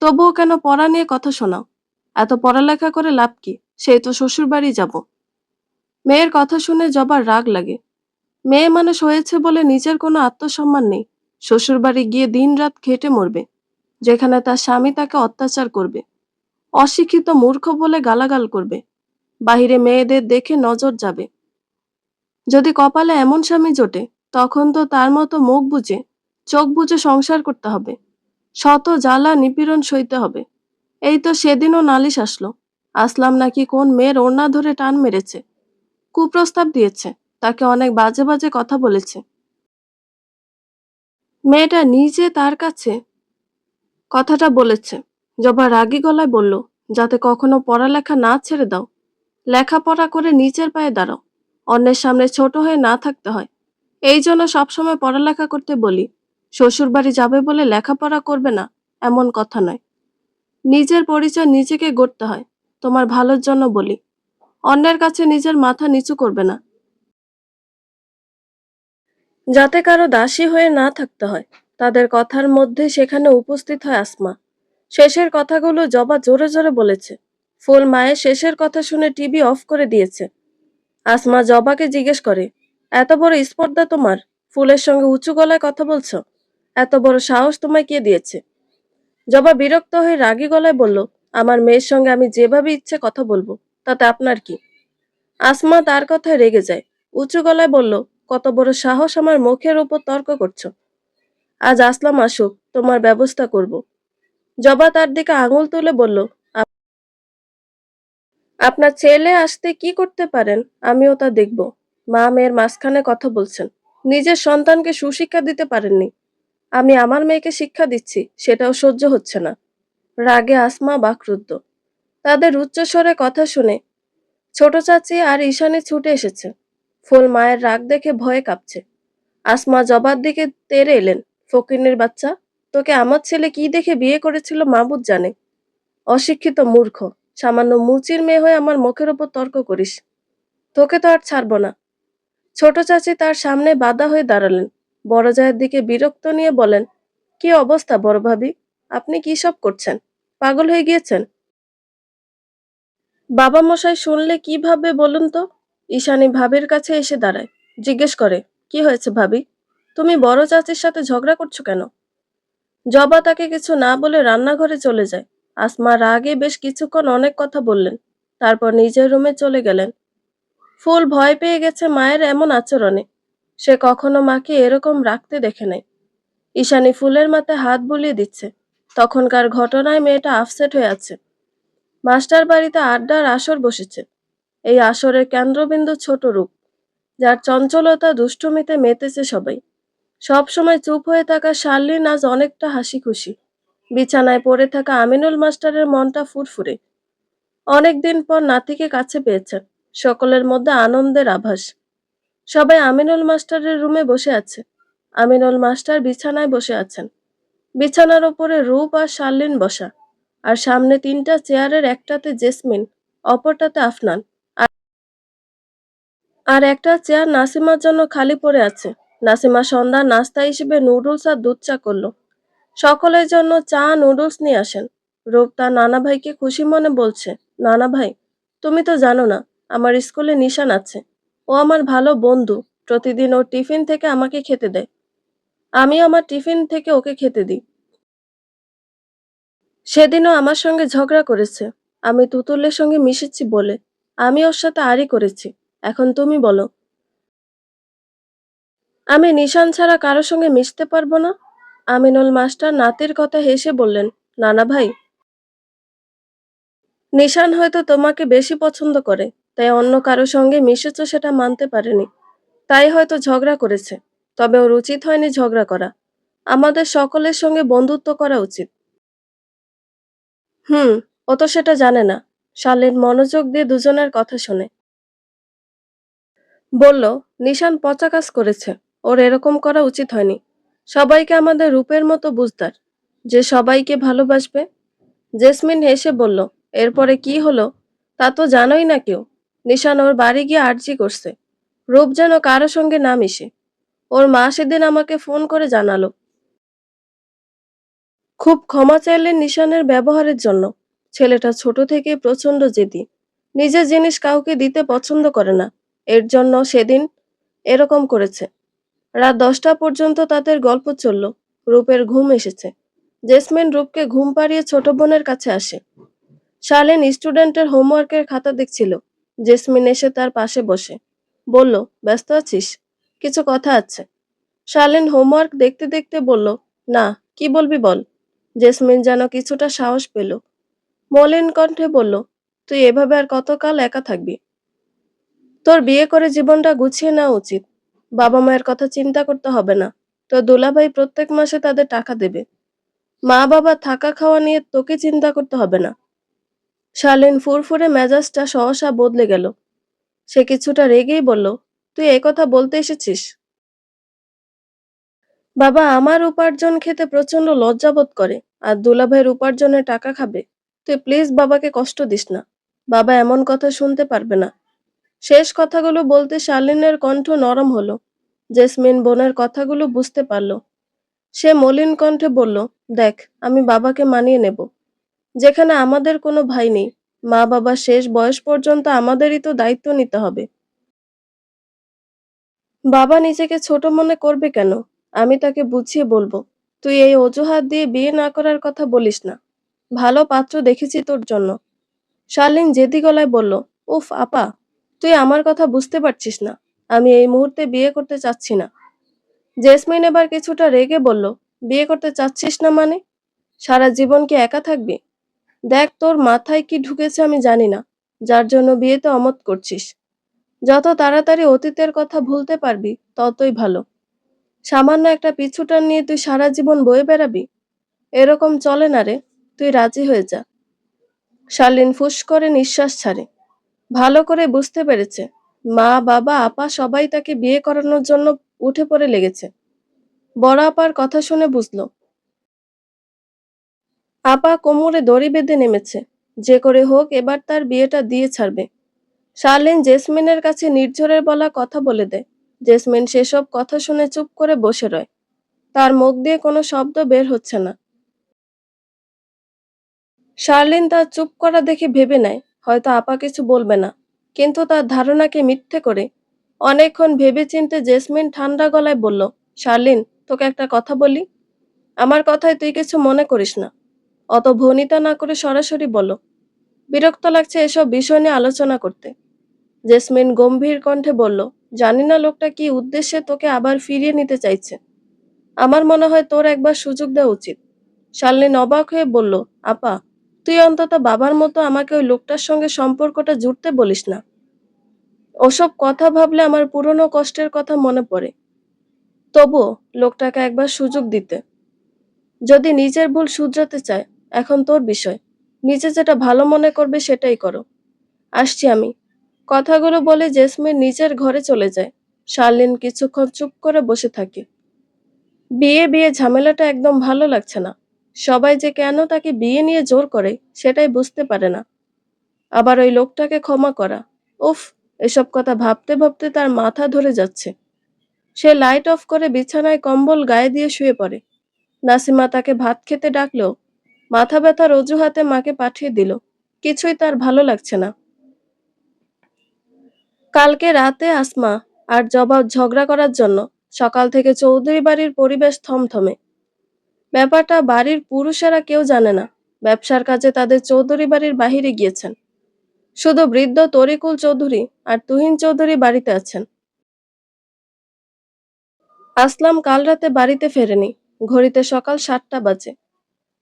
তবুও কেন পড়া নিয়ে কথা শোনাও? এত পড়ালেখা করে লাভ কি? সেই তো শ্বশুর বাড়ি যাব। মেয়ের কথা শুনে জবার রাগ লাগে। মেয়ে মানুষ হয়েছে বলে নিজের কোনো আত্মসম্মান নেই। শ্বশুর বাড়ি গিয়ে দিনরাত খেটে মরবে, যেখানে তার স্বামী তাকে অত্যাচার করবে, অশিক্ষিত মূর্খ বলে গালাগাল করবে, বাহিরে মেয়েদের দেখে নজর যাবে। যদি কপালে এমন স্বামী জোটে, তখন তো তার মতো মুখ বুজে, চোখ বুজে সংসার করতে হবে। শত জ্বালা নিপীড়ন সইতে হবে। এই তো সেদিনও নালিশ আসলো। আসলাম নাকি কোন মেয়ের ওড়না ধরে টান মেরেছে, কুপ্রস্তাব দিয়েছে, তাকে অনেক বাজে বাজে কথা বলেছে। মেয়েটা নিজে তার কাছে কথাটা বলেছে। জবা রাগী গলায় বলল, যাতে কখনো পড়ালেখা না ছেড়ে দাও। লেখাপড়া করে নিজের পায়ে দাঁড়াও। অন্যের সামনে ছোট হয়ে না থাকতে হয়। এই জন্য সবসময় পড়ালেখা করতে বলি। শ্বশুর বাড়ি যাবে বলে লেখাপড়া করবে না, এমন কথা নয়। নিজের পরিচয় নিজেকে গড়তে হয়। তোমার ভালোর জন্য বলি। অন্যের কাছে নিজের মাথা নিচু করবে না, যাতে কারো দাসী হয়ে না থাকতে হয়। তাদের কথার মধ্যে সেখানে উপস্থিত হয় আসমা। শেষের কথাগুলো জবা জোরে জোরে বলেছে। ফুল মায়ের শেষের কথা শুনে টিভি অফ করে দিয়েছে। আসমা জবাকে জিজ্ঞেস করে, এত বড় স্পর্ধা তোমার? ফুলের সঙ্গে উঁচু গলায় কথা বলছো? এত বড় সাহস তোমায় কে দিয়েছে? জবা বিরক্ত হয়ে রাগী গলায় বলল, আমার মেয়ের সঙ্গে আমি যেভাবে ইচ্ছে কথা বলবো, তাতে আপনার কি? আসমা তার কথায় রেগে যায়। উঁচু গলায় বলল, কত বড় সাহস আমার মুখের ওপর তর্ক করছো? আজ আসলাম আসুক, তোমার ব্যবস্থা করব। জবা তার দিকে আঙুল তুলে বলল, আপনার ছেলে আসতে কি করতে পারেন আমিও তা দেখব। মা মেয়ের মাঝখানে কথা বলছেন। নিজের সন্তানকে সুশিক্ষা দিতে পারেননি। আমি আমার মেয়েকে শিক্ষা দিচ্ছি, সেটাও সহ্য হচ্ছে না। রাগে আসমা বাকরুদ্ধ। তাদের উচ্চস্বরে কথা শুনে ছোট চাচি আর ঈশানী ছুটে এসেছে। ফুল মায়ের রাগ দেখে ভয়ে কাঁপছে। আসমা জবার দিকে তেড়ে এলেন। ফকিন্নির বাচ্চা, তোকে আমার ছেলে কি দেখে বিয়ে করেছিল মাবুদ জানে। অশিক্ষিত মূর্খ, সামান্য মুচির মেয়ে হয়ে আমার মুখের ওপর তর্ক করিস। তোকে তো আর ছাড়বো না। ছোট চাচি তার সামনে বাধা হয়ে দাঁড়ালেন। বড় জায়ের দিকে বিরক্ত নিয়ে বলেন, কি অবস্থা বড় ভাবি? আপনি কি সব করছেন? পাগল হয়ে গিয়েছেন? বাবা মশাই শুনলে কি ভাববে বলুন তো? ঈশানী ভাবির কাছে এসে দাঁড়ায়। জিজ্ঞেস করে, কি হয়েছে ভাবি? তুমি বড় চাচির সাথে ঝগড়া করছো কেন? জবা তাকে কিছু না বলে রান্নাঘরে চলে যায়। আসমা রাগে বেশ কিছুক্ষণ অনেক কথা বললেন। তারপর নিজের রুমে চলে গেলেন। ফুল ভয় পেয়ে গেছে মায়ের এমন আচরণে। সে কখনো মাকে এরকম রাখতে দেখে নাই। ঈশানী ফুলের মাথায় হাত বুলিয়ে দিচ্ছে। তখনকার ঘটনায় মেয়েটা আপসেট হয়ে আছে। মাস্টার বাড়িতে আড্ডার আসর বসেছে। এই আসরের কেন্দ্রবিন্দু ছোট রূপ, যার চঞ্চলতা দুষ্টুমিতে মেতেছে সবাই। সব সময় চুপ হয়ে থাকা শার্লিন আজ অনেকটা হাসি খুশি। বিছানায় পড়ে থাকা আমিনুল মাস্টারের মনটা ফুরফুরে। অনেকদিন পর নাতিকে কাছে পেয়েছেন। সকলের মধ্যে আনন্দের আভাস। সবাই আমিনুল মাস্টারের রুমে বসে আছে। আমিনুল মাস্টার বিছানায় বসে আছেন। বিছানার ওপরে রূপ আর শার্লিন বসা। আর সামনে তিনটা চেয়ারের একটাতে জেসমিন, অপরটাতে আফনান, আর একটা চেয়ার নাসিমার জন্য খালি পড়ে আছে। নাসিমা সন্ধ্যার নাস্তা হিসেবে নুডলস আর দুধ চা করলো। সকলের জন্য চা নুডলস নিয়ে আসেন। রূপ তার নানা ভাইকে খুশি মনে বলছে, নানা ভাই, তুমি তো জানো না, আমার স্কুলে নিশান আছে। ও আমার ভালো বন্ধু। প্রতিদিন ওর টিফিন থেকে আমাকে খেতে দেয়। আমি আমার টিফিন থেকে ওকে খেতে দিই। সেদিনও আমার সঙ্গে ঝগড়া করেছে। আমি তুতুলের সঙ্গে মিশেছি বলে আমি ওর সাথে আড়ি করেছি। এখন তুমি বলো, আমি নিশান ছাড়া কারো সঙ্গে মিশতে পারবো না? আমিনুল মাস্টার নাতির কথা হেসে বললেন, নানা ভাই, নিশান হয়তো তোমাকে বেশি পছন্দ করে, তাই অন্য কারো সঙ্গে মিশেছো সেটা মানতে পারেনি। তাই হয়তো ঝগড়া করেছে। তবে ওর উচিত হয়নি ঝগড়া করা। আমাদের সকলের সঙ্গে বন্ধুত্ব করা উচিত। হুম, ও তো সেটা জানে না। শালীন মনোযোগ দিয়ে দুজনের কথা শোনে। বলল, নিশান পচা কাজ করেছে। ওর এরকম করা উচিত হয়নি। সবাইকে আমাদের রূপের মতো বুঝদার, যে সবাইকে ভালোবাসবে। জেসমিন হেসে বলল, এরপরে কি হলো তা তো জানোই না কেউ। নিশান ওর বাড়ি গিয়ে আর্জি করছে, রূপ যেন কারো সঙ্গে না মিশে। ওর মা সেদিন আমাকে ফোন করে জানালো। খুব ক্ষমা চাইলেন নিশানের ব্যবহারের জন্য। ছেলেটা ছোট থেকে প্রচন্ড জেদি। নিজের জিনিস কাউকে দিতে পছন্দ করে না। এর জন্য সেদিন এরকম করেছে। রাত 10টা পর্যন্ত তাদের গল্প চলল। রূপের ঘুম এসেছে। জেসমিন রূপকে ঘুম পাড়িয়ে ছোট বোনের কাছে আসে। শালীন স্টুডেন্টের হোমওয়ার্কের খাতা দেখছিল। জেসমিন এসে তার পাশে বসে বলল, ব্যস্ত আছিস? কিছু কথা আছে। শালীন হোমওয়ার্ক দেখতে দেখতে বলল, না, কি বলবি বল। জেসমিন যেন কিছুটা সাহস পেল। মলিন কণ্ঠে বলল, তুই এভাবে আর কতকাল একা থাকবি? তোর বিয়ে করে জীবনটা গুছিয়ে নেওয়া উচিত। বাবা মায়ের কথা চিন্তা করতে হবে না। তোর দুলাভাই প্রত্যেক মাসে তাদের টাকা দেবে। মা বাবা থাকা খাওয়া নিয়ে তোকে চিন্তা করতে হবে না। শালীন ফুরফুরে মেজাজটা সহসা বদলে গেল। সে কিছুটা রেগেই বলল, তুই একথা বলতে এসেছিস? বাবা আমার উপার্জন খেতে প্রচন্ড লজ্জাবোধ করে, আর দুলাভাইয়ের উপার্জনে টাকা খাবে? তুই প্লিজ বাবাকে কষ্ট দিস না। বাবা এমন কথা শুনতে পারবে না। শেষ কথাগুলো বলতে শালীনের কণ্ঠ নরম হলো। জেসমিন বোনের কথাগুলো বুঝতে পারল। সে মলিন কণ্ঠে বলল, দেখ, আমি বাবাকে মানিয়ে নেব। যেখানে আমাদের কোনো ভাই নেই, মা বাবা শেষ বয়স পর্যন্ত আমাদেরই তো দায়িত্ব নিতে হবে। বাবা নিজেকে ছোট মনে করবে কেন? আমি তাকে বুঝিয়ে বলবো। তুই এই অজুহাত দিয়ে বিয়ে না করার কথা বলিস না। ভালো পাত্র দেখেছি তোর জন্য। শার্লিন জেদি গলায় বলল, উফ আপা, তুই আমার কথা বুঝতে পারছিস না। আমি এই মুহূর্তে বিয়ে করতে চাচ্ছি না। জেসমিন এবার কিছুটা রেগে বলল, বিয়ে করতে চাচ্ছিস না মানে? সারা জীবন কি একা থাকবি? দেখ, তোর মাথায় কি ঢুকেছে আমি জানি না, যার জন্য বিয়েতে অমত করছিস। যত তাড়াতাড়ি অতীতের কথা ভুলতে পারবি ততই ভালো। সামান্য একটা পিছুটান নিয়ে তুই সারা জীবন বয়ে বেড়াবি? এরকম চলে না রে। তুই রাজি হয়ে যা। শালীন ফুস করে নিঃশ্বাস ছাড়ে। ভালো করে বুঝতে পেরেছে, মা বাবা আপা সবাই তাকে বিয়ে করানোর জন্য উঠে পড়ে লেগেছে। বড় আপার কথা শুনে বুঝলো, আপা কোমরে দড়ি বেঁধে নেমেছে। যে করে হোক এবার তার বিয়েটা দিয়ে ছাড়বে। শার্লিন জেসমিনের কাছে নির্ঝরের বলা কথা বলে দেয়। জেসমিন সেসব কথা শুনে চুপ করে বসে রয়। তার মুখ দিয়ে কোনো শব্দ বের হচ্ছে না। শার্লিন তার চুপ করা দেখে ভেবে নেয়, হয়তো আপা কিছু বলবে না। কিন্তু তার ধারণাকে মিথ্যে করে অনেকক্ষণ ভেবেচিন্তে জেসমিন ঠান্ডা গলায় বলল, শার্লিন, তোকে একটা কথা বলি। আমার কথায় তুই কিছু মনে করিস না। অত ভনিতা না করে সরাসরি বলো। বিরক্ত লাগছে এসব বিষয় নিয়ে আলোচনা করতে। জেসমিন গম্ভীর কণ্ঠে বলল, জানি না লোকটা কি উদ্দেশ্যে তোকে আবার ফিরিয়ে নিতে চাইছে। আমার মনে হয় তোর একবার সুযোগ দেওয়া উচিত। শালিনী অবাক হয়ে বলল, আপা, তুই অন্তত বাবার মতো আমাকে ওই লোকটার সঙ্গে সম্পর্কটা জুড়তে বলিস না। ওসব কথা ভাবলে আমার পুরনো কষ্টের কথা মনে পড়ে। তবুও লোকটাকে একবার সুযোগ দিতে। যদি নিজের ভুল শুধরাতে চায়, এখন তোর বিষয়। নিজে যেটা ভালো মনে করবে সেটাই করো। আসছি আমি। কথাগুলো বলে জেসমিন নিজের ঘরে চলে যায়। শার্লিন কিছুক্ষণ চুপ করে বসে থাকে। বিয়ে বিয়ে ঝামেলাটা একদম ভালো লাগছে না। সবাই যে কেন তাকে বিয়ে নিয়ে জোর করে সেটাই বুঝতে পারে না। আবার ওই লোকটাকে ক্ষমা করা, উফ, এসব কথা ভাবতে ভাবতে তার মাথা ধরে যাচ্ছে। সে লাইট অফ করে বিছানায় কম্বল গায়ে দিয়ে শুয়ে পড়ে। নাসিমা তাকে ভাত খেতে ডাকলেও মাথা ব্যথার অজুহাতে মাকে পাঠিয়ে দিল। কিছুই তার ভালো লাগছে না। কালকে রাতে আসমা আর জবাব ঝগড়া করার জন্য সকাল থেকে চৌধুরী বাড়ির পরিবেশ থমথমে। ব্যাপারটা বাড়ির পুরুষেরা কেউ জানে না। ব্যবসার কাজে তাদের চৌধুরী বাড়ির বাহিরে গিয়েছেন। শুধু বৃদ্ধ তরিকুল চৌধুরী আর তুহিন চৌধুরী বাড়িতে আছেন। আসলাম কাল রাতে বাড়িতে ফেরেনি। ঘড়িতে সকাল 7টা বাজে।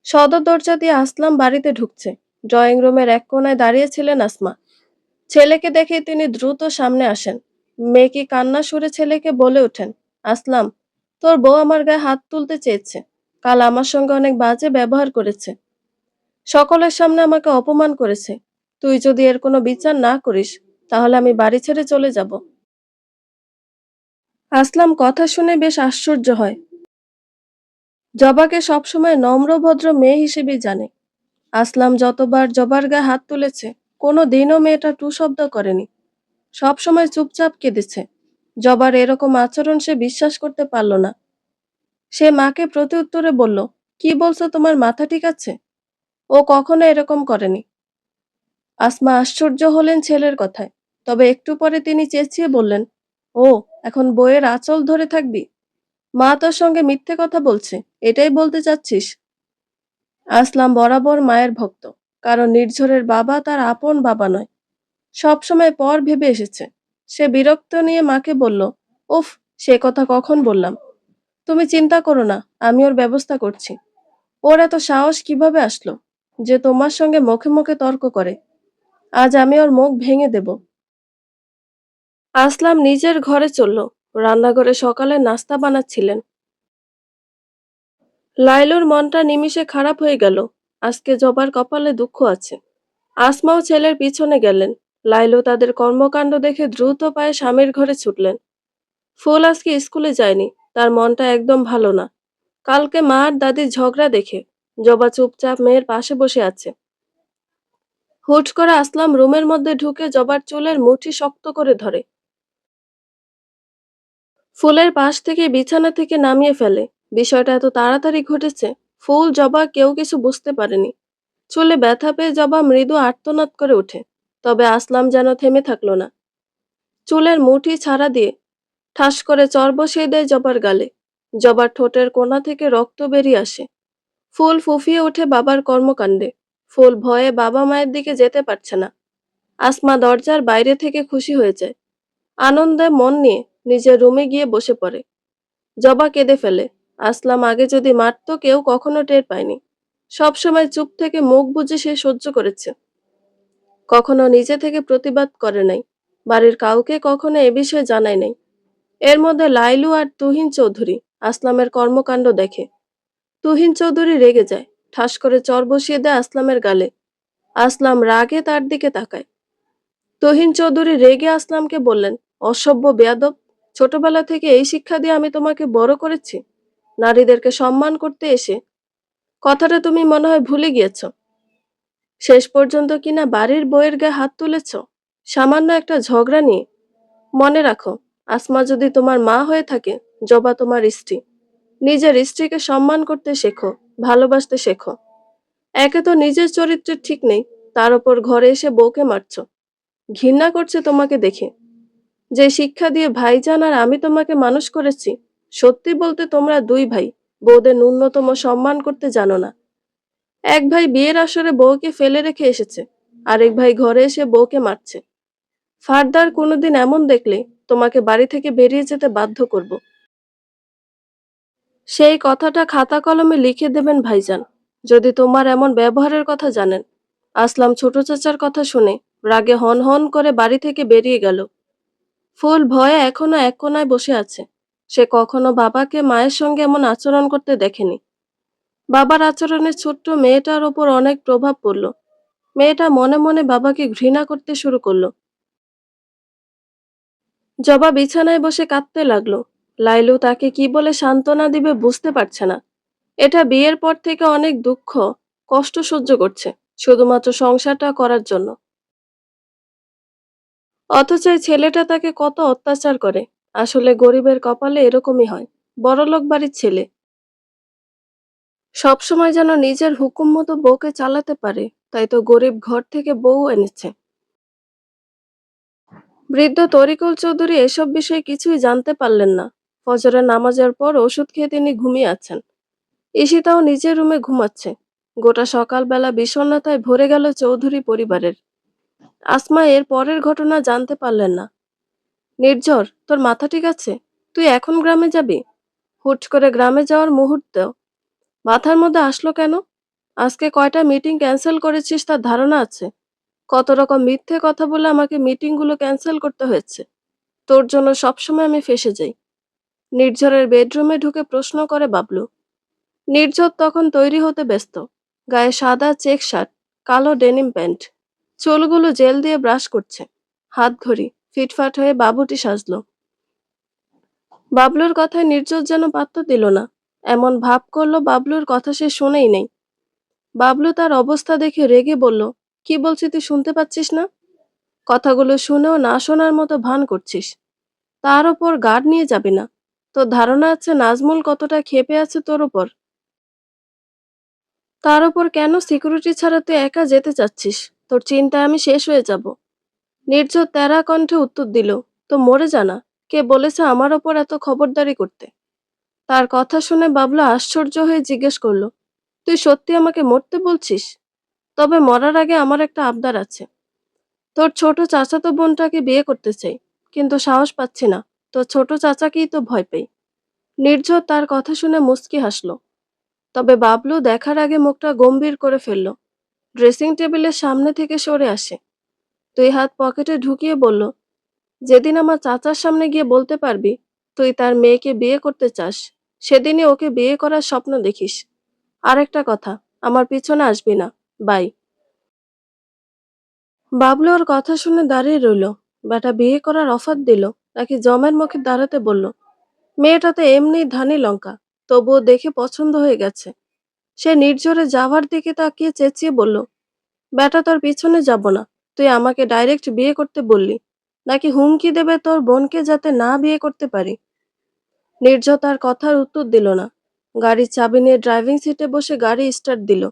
সদর দরজা দিয়ে আসলাম বাড়িতে ঢুকছে। ড্রয়িং রুমের এক কোণায় দাঁড়িয়েছিলেন আসমা। ছেলেকে দেখে তিনি দ্রুত সামনে আসেন। মেয়েকে কান্না সুরে ছেলেকে বলে ওঠেন, আসলাম, তোর বউ আমার গায়ে হাত তুলতে চেয়েছে। কাল আমার সঙ্গে অনেক বাজে ব্যবহার করেছে। সকলের সামনে আমাকে অপমান করেছে। তুই যদি এর কোনো বিচার না করিস, তাহলে আমি বাড়ি ছেড়ে চলে যাব। আসলাম কথা শুনে বেশ আশ্চর্য হয়। জবাকে সবসময় নম্র ভদ্র মেয়ে হিসেবেই জানে। আসলাম যতবার জবার গায়ে হাত তুলেছে, কোনো দিনও মেয়েটা টু শব্দ করেনি। সবসময় চুপচাপ কেঁদেছে। জবার এরকম আচরণ সে বিশ্বাস করতে পারল না। সে মাকে প্রত্যুত্তরে বলল, কি বলছো, তোমার মাথা ঠিক আছে? ও কখনো এরকম করেনি। আসমা আশ্চর্য হলেন ছেলের কথায়। তবে একটু পরে তিনি চেঁচিয়ে বললেন, ও, এখন বইয়ের আঁচল ধরে থাকবি? মা তোর সঙ্গে মিথ্যে কথা বলছে, এটাই বলতে চাচ্ছিস? আসলাম বরাবর মায়ের ভক্ত। কারণ নির্ঝরের বাবা তার আপন বাবা নয়, সবসময় পর ভেবে এসেছে। সে বিরক্ত নিয়ে মাকে বলল, উফ, সে কথা কখন বললাম। তুমি চিন্তা করো না, আমি ওর ব্যবস্থা করছি। ওর এত সাহস কিভাবে আসলো যে তোমার সঙ্গে মুখে মুখে তর্ক করে? আজ আমি ওর মুখ ভেঙে দেব। আসলাম নিজের ঘরে চলল। রান্নাঘরে সকালে নাস্তা বানাচ্ছিলেন। লাইলুর মনটা নিমিষে খারাপ হয়ে গেল। আজকে জবার কপালে দুঃখ আছে। আসমাও ছেলের পিছনে গেলেন। লাইলু তাদের কর্মকাণ্ড দেখে দ্রুত পায়ে স্বামীর ঘরে ছুটলেন। ফুল আজকে স্কুলে যায়নি। তার মনটা একদম ভালো না। কালকে মা আর দাদির ঝগড়া দেখে জবা চুপচাপ মেয়ের পাশে বসে আছে। হুট করে আসলাম রুমের মধ্যে ঢুকে জবার চুলের মুঠি শক্ত করে ধরে ফুলের পাশ থেকে বিছানা থেকে নামিয়ে ফেলে। বিষয়টা এত তাড়াতাড়ি ঘটেছে, ফুল জবা কেউ কিছু বুঝতে পারেনি। চুলে ব্যথা পেয়ে জবা মৃদু আর্তনাদ করে ওঠে। তবে আসলাম যেন থেমে থাকলো না। চুলের মুঠি ছাড়া দিয়ে ঠাস করে চর বসিয়ে দেয় জবার গালে। জবার ঠোঁটের কোণা থেকে রক্ত বেরিয়ে আসে। ফুল ফুফিয়ে ওঠে বাবার কর্মকাণ্ডে। ফুল ভয়ে বাবা মায়ের দিকে যেতে পারছে না। আসমা দরজার বাইরে থেকে খুশি হয়ে যায়। আনন্দে মন নিয়ে নিজের রুমে গিয়ে বসে পড়ে। জবা কেঁদে ফেলে। আসলাম আগে যদি মারতো কেউ কখনো টের পায়নি। সবসময় চুপ থেকে মুখ বুজে সে সহ্য করেছে। কখনো নিজে থেকে প্রতিবাদ করে নাই। বাড়ির কাউকে কখনো এ বিষয়ে জানায় নাই। এর মধ্যে লাইলু আর তুহিন চৌধুরী আসলামের কর্মকাণ্ড দেখে। তুহিন চৌধুরী রেগে যায়। ঠাস করে চর বসিয়ে দেয় আসলামের গালে। আসলাম রাগে তার দিকে তাকায়। তুহিন চৌধুরী রেগে আসলামকে বললেন, অসভ্য বেয়াদব, ছোটবেলা থেকে এই শিক্ষা দিয়ে আমি তোমাকে বড় করেছি। নারীদেরকে সম্মান করতে এসে কথাটা তুমি মনে হয় ভুলে গিয়েছ। শেষ পর্যন্ত কিনা বাড়ির বউয়ের গায়ে হাত তুলেছ, সামান্য একটা ঝগড়া নিয়ে। মনে রাখো, আসমা যদি তোমার মা হয়ে থাকে, জবা তোমার স্ত্রী। নিজের স্ত্রীকে সম্মান করতে শেখো, ভালোবাসতে শেখো। একে তো নিজের চরিত্রের ঠিক নেই, তার উপর ঘরে এসে বউকে মারছ। ঘৃণা করছে তোমাকে দেখে। যে শিক্ষা দিয়ে ভাইজান আর আমি তোমাকে মানুষ করেছি, সত্যি বলতে তোমরা দুই ভাই বউদের ন্যূনতম সম্মান করতে জানো না। এক ভাই বিয়ের আসরে বউকে ফেলে রেখে এসেছে, আরেক ভাই ঘরে এসে বউকে মারছে। ফারদার কোনোদিন এমন দেখলে তোমাকে বাড়ি থেকে বেরিয়ে যেতে বাধ্য করব। সেই কথাটা খাতা কলমে লিখে দেবেন ভাইজান, যদি তোমার এমন ব্যবহারের কথা জানেন। আসলাম ছোট চাচার কথা শুনে রাগে হন হন করে বাড়ি থেকে বেরিয়ে গেল। ফুল ভয়ে এখনো এক কোনায় বসে আছে। সে কখনো বাবাকে মায়ের সঙ্গে এমন আচরণ করতে দেখেনি। বাবার আচরণে ছোট্ট মেয়েটার ওপর অনেক প্রভাব পড়ল। মেয়েটা মনে মনে বাবাকে ঘৃণা করতে শুরু করলো। জবা বিছানায় বসে কাঁদতে লাগলো। লাইলু তাকে কি বলে সান্ত্বনা দিবে বুঝতে পারছে না। এটা বিয়ের পর থেকে অনেক দুঃখ, কষ্ট সহ্য করছে, শুধুমাত্র সংসারটা করার জন্য। অথচ এই ছেলেটা তাকে কত অত্যাচার করে। আসলে গরিবের কপালে এরকমই হয়। বড়লোক বাড়ির ছেলে সবসময় যেন নিজের হুকুম মতো বউকে চালাতে পারে, তাই তো গরিব ঘর থেকে বউ এনেছে। বৃদ্ধ তরিকুল চৌধুরী এসব বিষয়ে কিছুই জানতে পারলেন না। ফজরের নামাজের পর ওষুধ খেয়ে তিনি ঘুমিয়ে আছেন। ঈশিতাও নিজের রুমে ঘুমাচ্ছে। গোটা সকালবেলা বিষণ্ণতায় ভরে গেল চৌধুরী পরিবারের। আসমা এর পরের ঘটনা জানতে পারলেন না। নির্ঝর, তোর মাথা ঠিক আছে? তুই এখন গ্রামে যাবি? হুট করে গ্রামে যাওয়ার মুহূর্ত মাথার মধ্যে আসলো কেন? আজকে কয়টা মিটিং ক্যান্সেল করেছিস তার ধারণা আছে? কত রকম মিথ্যে কথা বলে আমাকে মিটিংগুলো ক্যান্সেল করতে হয়েছে। তোর জন্য সবসময় আমি ফেঁসে যাই। নির্ঝরের বেডরুমে ঢুকে প্রশ্ন করে বাবলু। নির্ঝর তখন তৈরি হতে ব্যস্ত। গায়ে সাদা চেক শার্ট, কালো ডেনিম প্যান্ট, চুলগুলো জেল দিয়ে ব্রাশ করছে। হাত ঘড়ি ফিটফাট হয়ে বাবুটি সাজলো। বাবলুর কথায় নির্ঝর যেন পাত্তা দিল না। এমন ভাব করলো বাবলুর কথা সে শোনেই নেই। বাবলু তার অবস্থা দেখে রেগে বলল, কি বলছি তুই শুনতে পাচ্ছিস না? কথাগুলো শুনেও না শোনার মতো ভান করছিস। তার ওপর গার্ড নিয়ে যাবি না। তোর ধারণা আছে নাজমুল কতটা ক্ষেপে আছে তোর ওপর? তার ওপর কেন সিকিউরিটি ছাড়া তুই একা যেতে চাচ্ছিস? তোর চিন্তায় আমি শেষ হয়ে যাব। নির্ঝর তেরা কণ্ঠে উত্তর দিল, তো মরে জানা। কে বলেছে আমার ওপর এত খবরদারি করতে? তার কথা শুনে বাবলু আশ্চর্য হয়ে জিজ্ঞেস করলো, তুই সত্যি আমাকে মরতে বলছিস? তবে মরার আগে আমার একটা আবদার আছে। তোর ছোট চাচাতো বোনটাকে বিয়ে করতে চাই, কিন্তু সাহস পাচ্ছি না। তোর ছোট চাচাকেই তো ভয় পাই। নির্ঝর তার কথা শুনে মুচকি হাসলো। তবে বাবলু দেখার আগে মুখটা গম্ভীর করে ফেলল। ড্রেসিং টেবিলের সামনে থেকে সরে আসে। দুই হাত পকেটে ঢুকিয়ে বলল, যেদিন আমার চাচার সামনে গিয়ে বলতে পারবি তুই তার মেয়েকে বিয়ে করতে চাস, সেদিনই ওকে বিয়ে করার স্বপ্ন দেখিস। আর একটা কথা, আমার পিছনে আসবি না। বাই। বাবলু ওর কথা শুনে দাঁড়িয়ে রইল। বেটা বিয়ে করার অফার দিল নাকি জমের মুখে দাঁড়াতে বলল? মেয়েটা তো এমনি ধানি লঙ্কা, তবুও দেখে পছন্দ হয়ে গেছে। সে নির্ঝরে যাওয়ার দিকে তাকিয়ে চেঁচিয়ে বলল, বেটা তোর পিছনে যাব না। তুই আমাকে ডাইরেক্ট বিয়ে করতে বললি, নাকি হুমকি দেবে তোর বোনকে যাতে না বিয়ে করতে পারি? নির্ঝর তার কথার উত্তর দিল না। গাড়ির চাবি নিয়ে ড্রাইভিং সিটে বসে গাড়ি স্টার্ট দিল।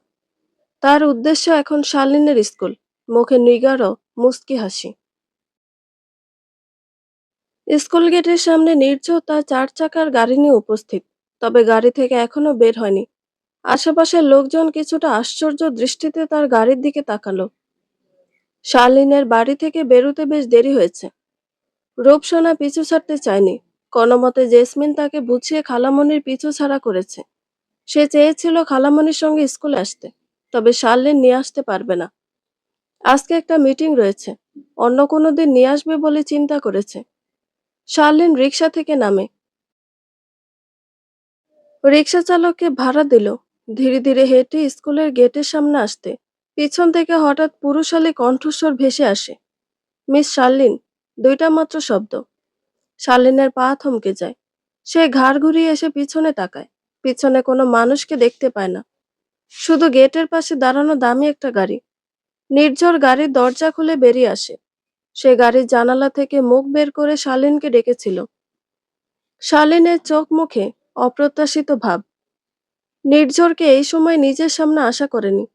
তার উদ্দেশ্য এখন শালিনের স্কুল। মুখে নিগারও মুস্কি হাসি। স্কুল গেটের সামনে নির্ঝর তার 4 চাকার গাড়ি নিয়ে উপস্থিত। তবে গাড়ি থেকে এখনো বের হয়নি। আশেপাশের লোকজন কিছুটা আশ্চর্য দৃষ্টিতে তার গাড়ির দিকে তাকালো। শার্লিনের বাড়ি থেকে বেরোতে বেশ দেরি হয়েছে। রূপসোনা পিছু ছাড়তে চায়নি। কোনোমতে জেসমিন তাকে বুঝিয়ে খালামণির পিছু ছাড়া করেছে। সে চেয়েছিল খালামণির সঙ্গে স্কুলে আসতে, তবে শার্লিন নিয়ে আসতে পারবে না। আজকে একটা মিটিং রয়েছে, অন্য কোনো দিন নিয়ে আসবে বলে চিন্তা করেছে। শার্লিন রিকশা থেকে নামে। রিকশা চালককে ভাড়া দিল। ধীরে ধীরে হেঁটে স্কুলের গেটের সামনে আসতে পিছন থেকে হঠাৎ পুরুষালী কণ্ঠস্বর ভেসে আসে, মিস শার্লিন। দুইটা মাত্র শব্দ। শার্লিনের পা থমকে যায়। সে ঘাড় ঘুরিয়ে এসে পিছনে তাকায়। পিছনে কোনো মানুষকে দেখতে পায় না, শুধু গেটের পাশে দাঁড়ানো দামি একটা গাড়ি। নির্ঝর গাড়ির দরজা খুলে বেরিয়ে আসে। সে গাড়ির জানালা থেকে মুখ বের করে শার্লিনকে ডেকেছিল। শার্লিনের চোখ মুখে অপ্রত্যাশিত ভাব। নির্ঝরকে এই সময় নিজের সামনে আশা করেনি।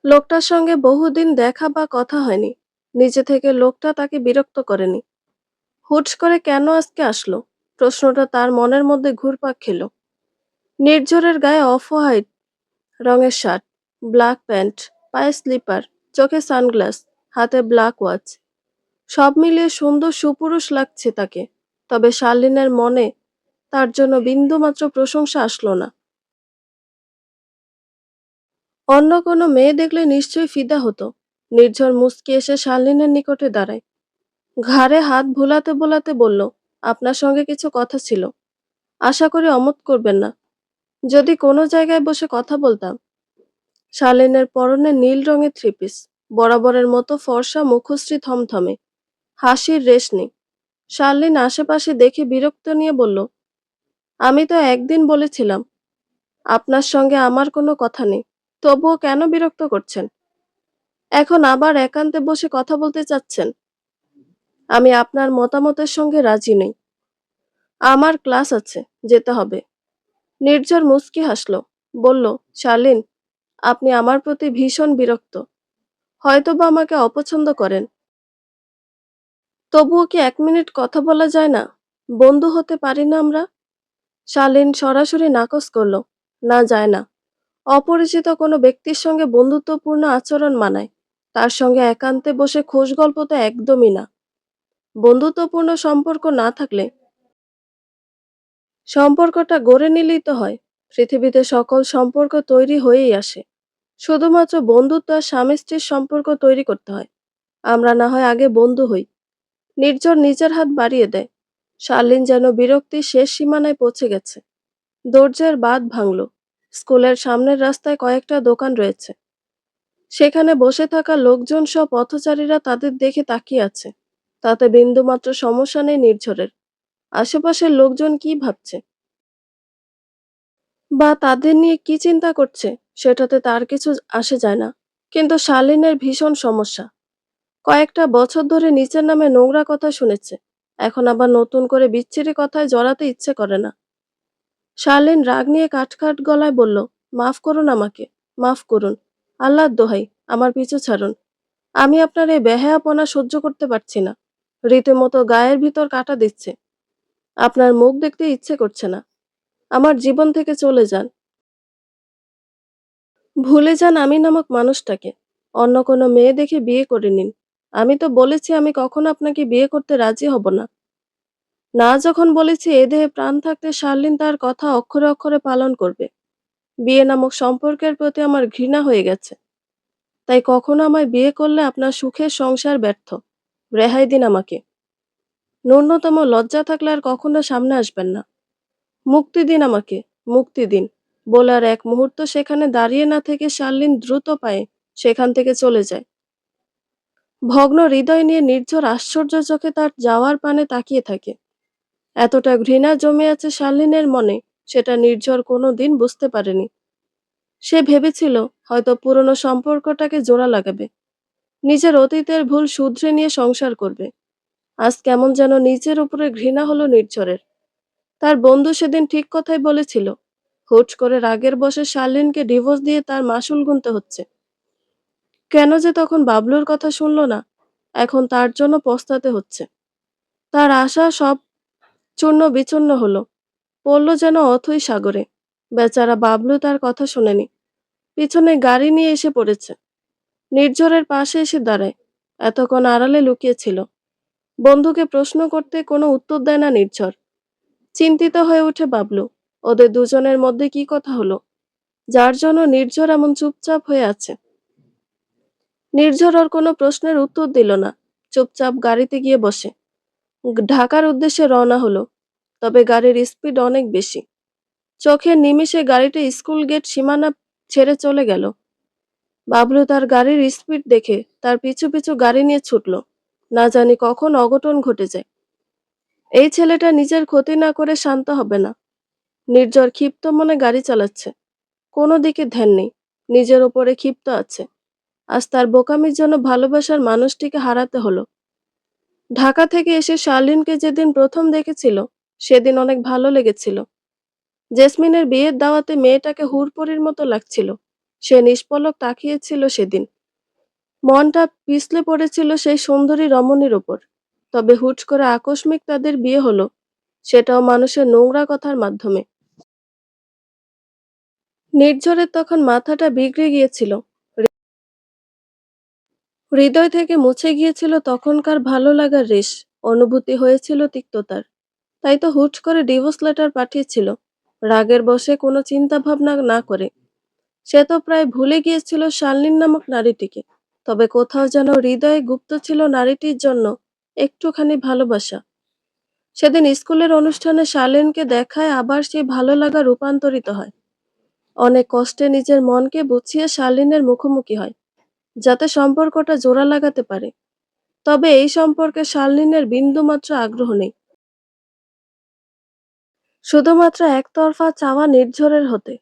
লোকটার সঙ্গে বহুদিন দেখা বা কথা হয়নি। নিজে থেকে লোকটা তাকে বিরক্ত করেনি। হুট করে কেন আজকে আসলো, প্রশ্নটা তার মনের মধ্যে ঘুরপাক খেল। নির্ঝরের গায়ে অফ হোয়াইট রঙের শার্ট, ব্ল্যাক প্যান্ট, পায়ে স্লিপার, চোখে সানগ্লাস, হাতে ব্ল্যাক ওয়াচ। সব মিলিয়ে সুন্দর সুপুরুষ লাগছে তাকে। তবে শার্লিনের মনে তার জন্য বিন্দুমাত্র প্রশংসা আসলো না। অন্য কোনো মেয়ে দেখলে নিশ্চয়ই ফিদা হতো। নির্ঝর মুচকি এসে শালিনের নিকটে দাঁড়ায়। ঘাড়ে হাত ভোলাতে ভোলাতে বলল, আপনার সঙ্গে কিছু কথা ছিল। আশা করি অমত করবেন না। যদি কোনো জায়গায় বসে কথা বলতাম। শালিনের পরনে নীল রঙের থ্রি পিস, বরাবরের মতো ফর্সা, মুখশ্রী থমথমে, হাসির রেশ নেই। শার্লিন আশেপাশে দেখে বিরক্ত নিয়ে বলল, আমি তো একদিন বলেছিলাম আপনার সঙ্গে আমার কোনো কথা নেই, তবুও কেন বিরক্ত করছেন? এখন আবার একান্তে বসে কথা বলতে চাচ্ছেন? আমি আপনার মতামতের সঙ্গে রাজি নই। আমার ক্লাস আছে, যেতে হবে। নির্ঝর মুচকি হাসল, বলল, শার্লিন, আপনি আমার প্রতি ভীষণ বিরক্ত। হয়তোবা আমাকে অপছন্দ করেন, তবুও কি 1 মিনিট কথা বলা যায় না? বন্ধু হতে পারি না আমরা? শালীন সরাসরি নাকচ করল, না, যায় না। অপরিচিত কোনো ব্যক্তির সঙ্গে বন্ধুত্বপূর্ণ আচরণ মানায়, তার সঙ্গে একান্তে বসে খোশ গল্প তো একদমই না। বন্ধুত্বপূর্ণ সম্পর্ক না থাকলে সম্পর্কটা গড়ে নিলেই তো হয়। পৃথিবীতে সকল সম্পর্ক তৈরি হয়েই আসে, শুধুমাত্র বন্ধুত্ব আর স্বামী স্ত্রীর সম্পর্ক তৈরি করতে হয়। আমরা না হয় আগে বন্ধু হই। নির্ঝর নিজের হাত বাড়িয়ে দেয়। শার্লিন যেন বিরক্তির শেষ সীমানায় পৌঁছে গেছে। দরজার বাঁধ ভাঙল। স্কুলের সামনের রাস্তায় কয়েকটা দোকান রয়েছে, সেখানে বসে থাকা লোকজন সব পথচারীরা তাদের দেখে তাকিয়ে আছে। তাতে বিন্দুমাত্র সমস্যা নেই নির্ঝরের। আশেপাশের লোকজন কি ভাবছে বা তাদের নিয়ে কি চিন্তা করছে সেটাতে তার কিছু আসে যায় না। কিন্তু শালীনের ভীষণ সমস্যা। কয়েকটা বছর ধরে নিচের নামে নোংরা কথা শুনেছে, এখন আবার নতুন করে বিচ্ছিরি কথায় জড়াতে ইচ্ছে করে না। শার্লিন রাগ নিয়ে কাটকাট গলায় বলল, মাফ করুন আমাকে, মাফ করুন। আল্লাহর দোহাই, আমার পিছু ছাড়ুন। আমি আপনার এই বেহায়াপনা সহ্য করতে পারছি না। রীতিমতো গায়ের ভিতর কাটা দিচ্ছে। আপনার মুখ দেখতে ইচ্ছে করছে না। আমার জীবন থেকে চলে যান। ভুলে যান আমি নামক মানুষটাকে। অন্য কোনো মেয়ে দেখে বিয়ে করে নিন। আমি তো বলেছি আমি কখনো আপনাকে বিয়ে করতে রাজি হব না। না যখন বলেছি এ দেহে প্রাণ থাকতে শার্লিন তার কথা অক্ষরে অক্ষরে পালন করবে। বিয়ে নামক সম্পর্কের প্রতি আমার ঘৃণা হয়ে গেছে। তাই কখনো আমায় বিয়ে করলে আপনার সুখের সংসার ব্যর্থ। রেহাই দিন আমাকে। ন্যূনতম লজ্জা থাকলে আর কখনো সামনে আসবেন না। মুক্তি দিন আমাকে, মুক্তি দিন। বলে আর এক মুহূর্ত সেখানে দাঁড়িয়ে না থেকে শার্লিন দ্রুত পায়ে সেখান থেকে চলে যায়। ভগ্ন হৃদয় নিয়ে নির্ঝর আশ্চর্য চোখে তার যাওয়ার পানে তাকিয়ে থাকে। এতটা ঘৃণা জমে আছে শার্লিনের মনে, সেটা নির্ঝর কোনো দিন বুঝতে পারেনি। সে ভেবেছিল হয়তো পুরনো সম্পর্কটাকে জোড়া লাগাবে, নিজের অতীতের ভুল শুধরে নিয়ে সংসার করবে। আজ কেমন যেন নিজের উপরে ঘৃণা হলো নির্ঝরের। তার বন্ধু সেদিন ঠিক কথাই বলেছিল, হুট করে রাগের বশে শার্লিনকে ডিভোর্স দিয়ে তার মাসুল গুনতে হচ্ছে। কেন যে তখন বাবলুর কথা শুনল না, এখন তার জন্য পস্তাতে হচ্ছে। তার আশা সব চূর্ণ বিচূর্ণ হলো, পড়ল যেন অথৈ সাগরে। বেচারা বাবলু তার কথা শোনেনি, পিছনে গাড়ি নিয়ে এসে পড়েছে। নির্ঝরের পাশে এসে দাঁড়ায়। এতক্ষণ আড়ালে লুকিয়েছিল। বন্ধুকে প্রশ্ন করতে কোনো উত্তর দেয় না নির্ঝর। চিন্তিত হয়ে ওঠে বাবলু। ওদের দুজনের মধ্যে কি কথা হলো, যার জন্য নির্ঝর এমন চুপচাপ হয়ে আছে। নির্ঝর ওর কোনো প্রশ্নের উত্তর দিল না, চুপচাপ গাড়িতে গিয়ে বসে। ঢাকার উদ্দেশ্যে রওনা হলো। তবে গাড়ির স্পিড অনেক বেশি। চোখের নিমিষে গাড়িটা স্কুল গেট সীমানা ছেড়ে চলে গেল। বাবলু তার গাড়ির স্পিড দেখে তার পিছু পিছু গাড়ি নিয়ে ছুটল। না জানি কখন অঘটন ঘটে যায়। এই ছেলেটা নিজের ক্ষতি না করে শান্ত হবে না। নির্ঝর ক্ষিপ্ত মনে গাড়ি চালাচ্ছে, কোনো দিকে ধ্যান নেই। নিজের ওপরে ক্ষিপ্ত আছে। আজ তার বোকামির জন্য ভালোবাসার মানুষটিকে হারাতে হলো। ঢাকা থেকে এসে শার্লিনকে যেদিন প্রথম দেখেছিল, সেদিন অনেক ভালো লেগেছিল। জেসমিনের বিয়ের দাওয়াতে মেয়েটাকে হুড়পড়ির মতো লাগছিল। সে নিষ্পলক তাকিয়েছিল সেদিন। মনটা পিছলে পড়েছিল সেই সুন্দরী রমণীর ওপর। তবে হুট করে আকস্মিক তাদের বিয়ে হলো, সেটাও মানুষের নোংরা কথার মাধ্যমে। নির্ঝরের তখন মাথাটা বিগড়ে গিয়েছিল। হৃদয় থেকে মুছে গিয়েছিল তখনকার ভালো লাগার রেশ। অনুভূতি হয়েছিল তিক্ততার। তাই তো হুট করে ডিভোর্স লেটার পাঠিয়েছিল, রাগের বশে কোনো চিন্তা ভাবনা না করে। সে তো প্রায় ভুলে গিয়েছিল শার্লিন নামক নারীটিকে। তবে কোথাও যেন হৃদয়ে গুপ্ত ছিল নারীটির জন্য একটুখানি ভালোবাসা। সেদিন স্কুলের অনুষ্ঠানে শার্লিনকে দেখায় আবার সেই ভালো লাগা রূপান্তরিত হয়। অনেক কষ্টে নিজের মনকে বুঝিয়ে শার্লিনের মুখোমুখি হয়, যাতে সম্পর্কটা জোড়া লাগাতে পারে। তবে এই সম্পর্কে শার্লিনের বিন্দুমাত্র আগ্রহ নেই, শুধুমাত্র একতরফা চাওয়া নির্ঝরের হতে।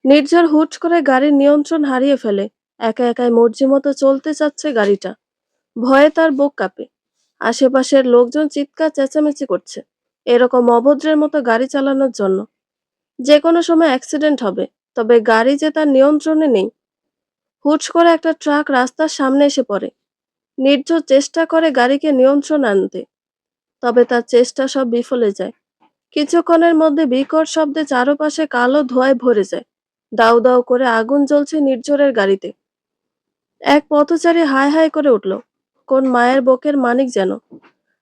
নির্ঝর হুট করে গাড়ির নিয়ন্ত্রণ হারিয়ে ফেলে। একা একাই মর্জি মতো চলতে চাচ্ছে গাড়িটা। ভয়ে তার বুক কাঁপে। আশেপাশের লোকজন চিৎকার চেঁচামেচি করছে, এরকম অভদ্রের মতো গাড়ি চালানোর জন্য। যে কোনো সময় অ্যাক্সিডেন্ট হবে। তবে গাড়ি যে তার নিয়ন্ত্রণে নেই। হুট করে একটা ট্রাক রাস্তার সামনে এসে পড়ে। নির্ঝর চেষ্টা করে গাড়িকে নিয়ন্ত্রণ আনতে, তবে তার চেষ্টা সব বিফলে যায়। কিছুক্ষণের মধ্যে বিকট শব্দে চারপাশে কালো ধোঁয়ায় ভরে যায়। দাউ দাউ করে আগুন জ্বলছে নির্ঝরের গাড়িতে। এক পথচারী হায় হায় করে উঠল, কোন মায়ের বুকের মানিক যেন।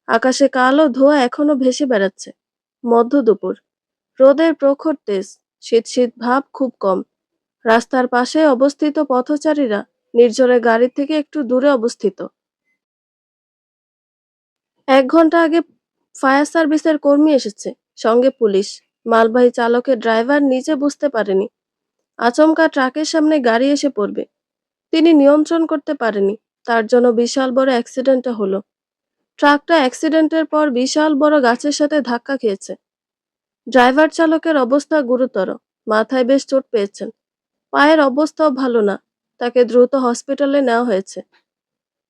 আকাশে কালো ধোঁয়া এখনো ভেসে বেড়াচ্ছে। মধ্য দুপুর, রোদের প্রখর তেজ, শীত শীত ভাব খুব কম। রাস্তার পাশে অবস্থিত পথচারীরা নির্ঝরের গাড়ি থেকে একটু দূরে অবস্থিত। ১ ঘন্টা আগে ফায়ার সার্ভিসের কর্মী এসেছে, সঙ্গে পুলিশ। মালবাহী চালকের ড্রাইভার নিজে বুঝতে পারেনি আচমকা ট্রাকের সামনে গাড়ি এসে পড়বে। তিনি নিয়ন্ত্রণ করতে পারেনি, তার জন্য বিশাল বড় অ্যাক্সিডেন্টটা হলো। ট্রাকটা অ্যাক্সিডেন্টের পর বিশাল বড় গাছের সাথে ধাক্কা খেয়েছে। ড্রাইভার চালকের অবস্থা গুরুতর, মাথায় বেশ চোট পেয়েছেন। পায়ের অবস্থাও ভালো না, তাকে দ্রুত হসপিটালে নেওয়া হয়েছে।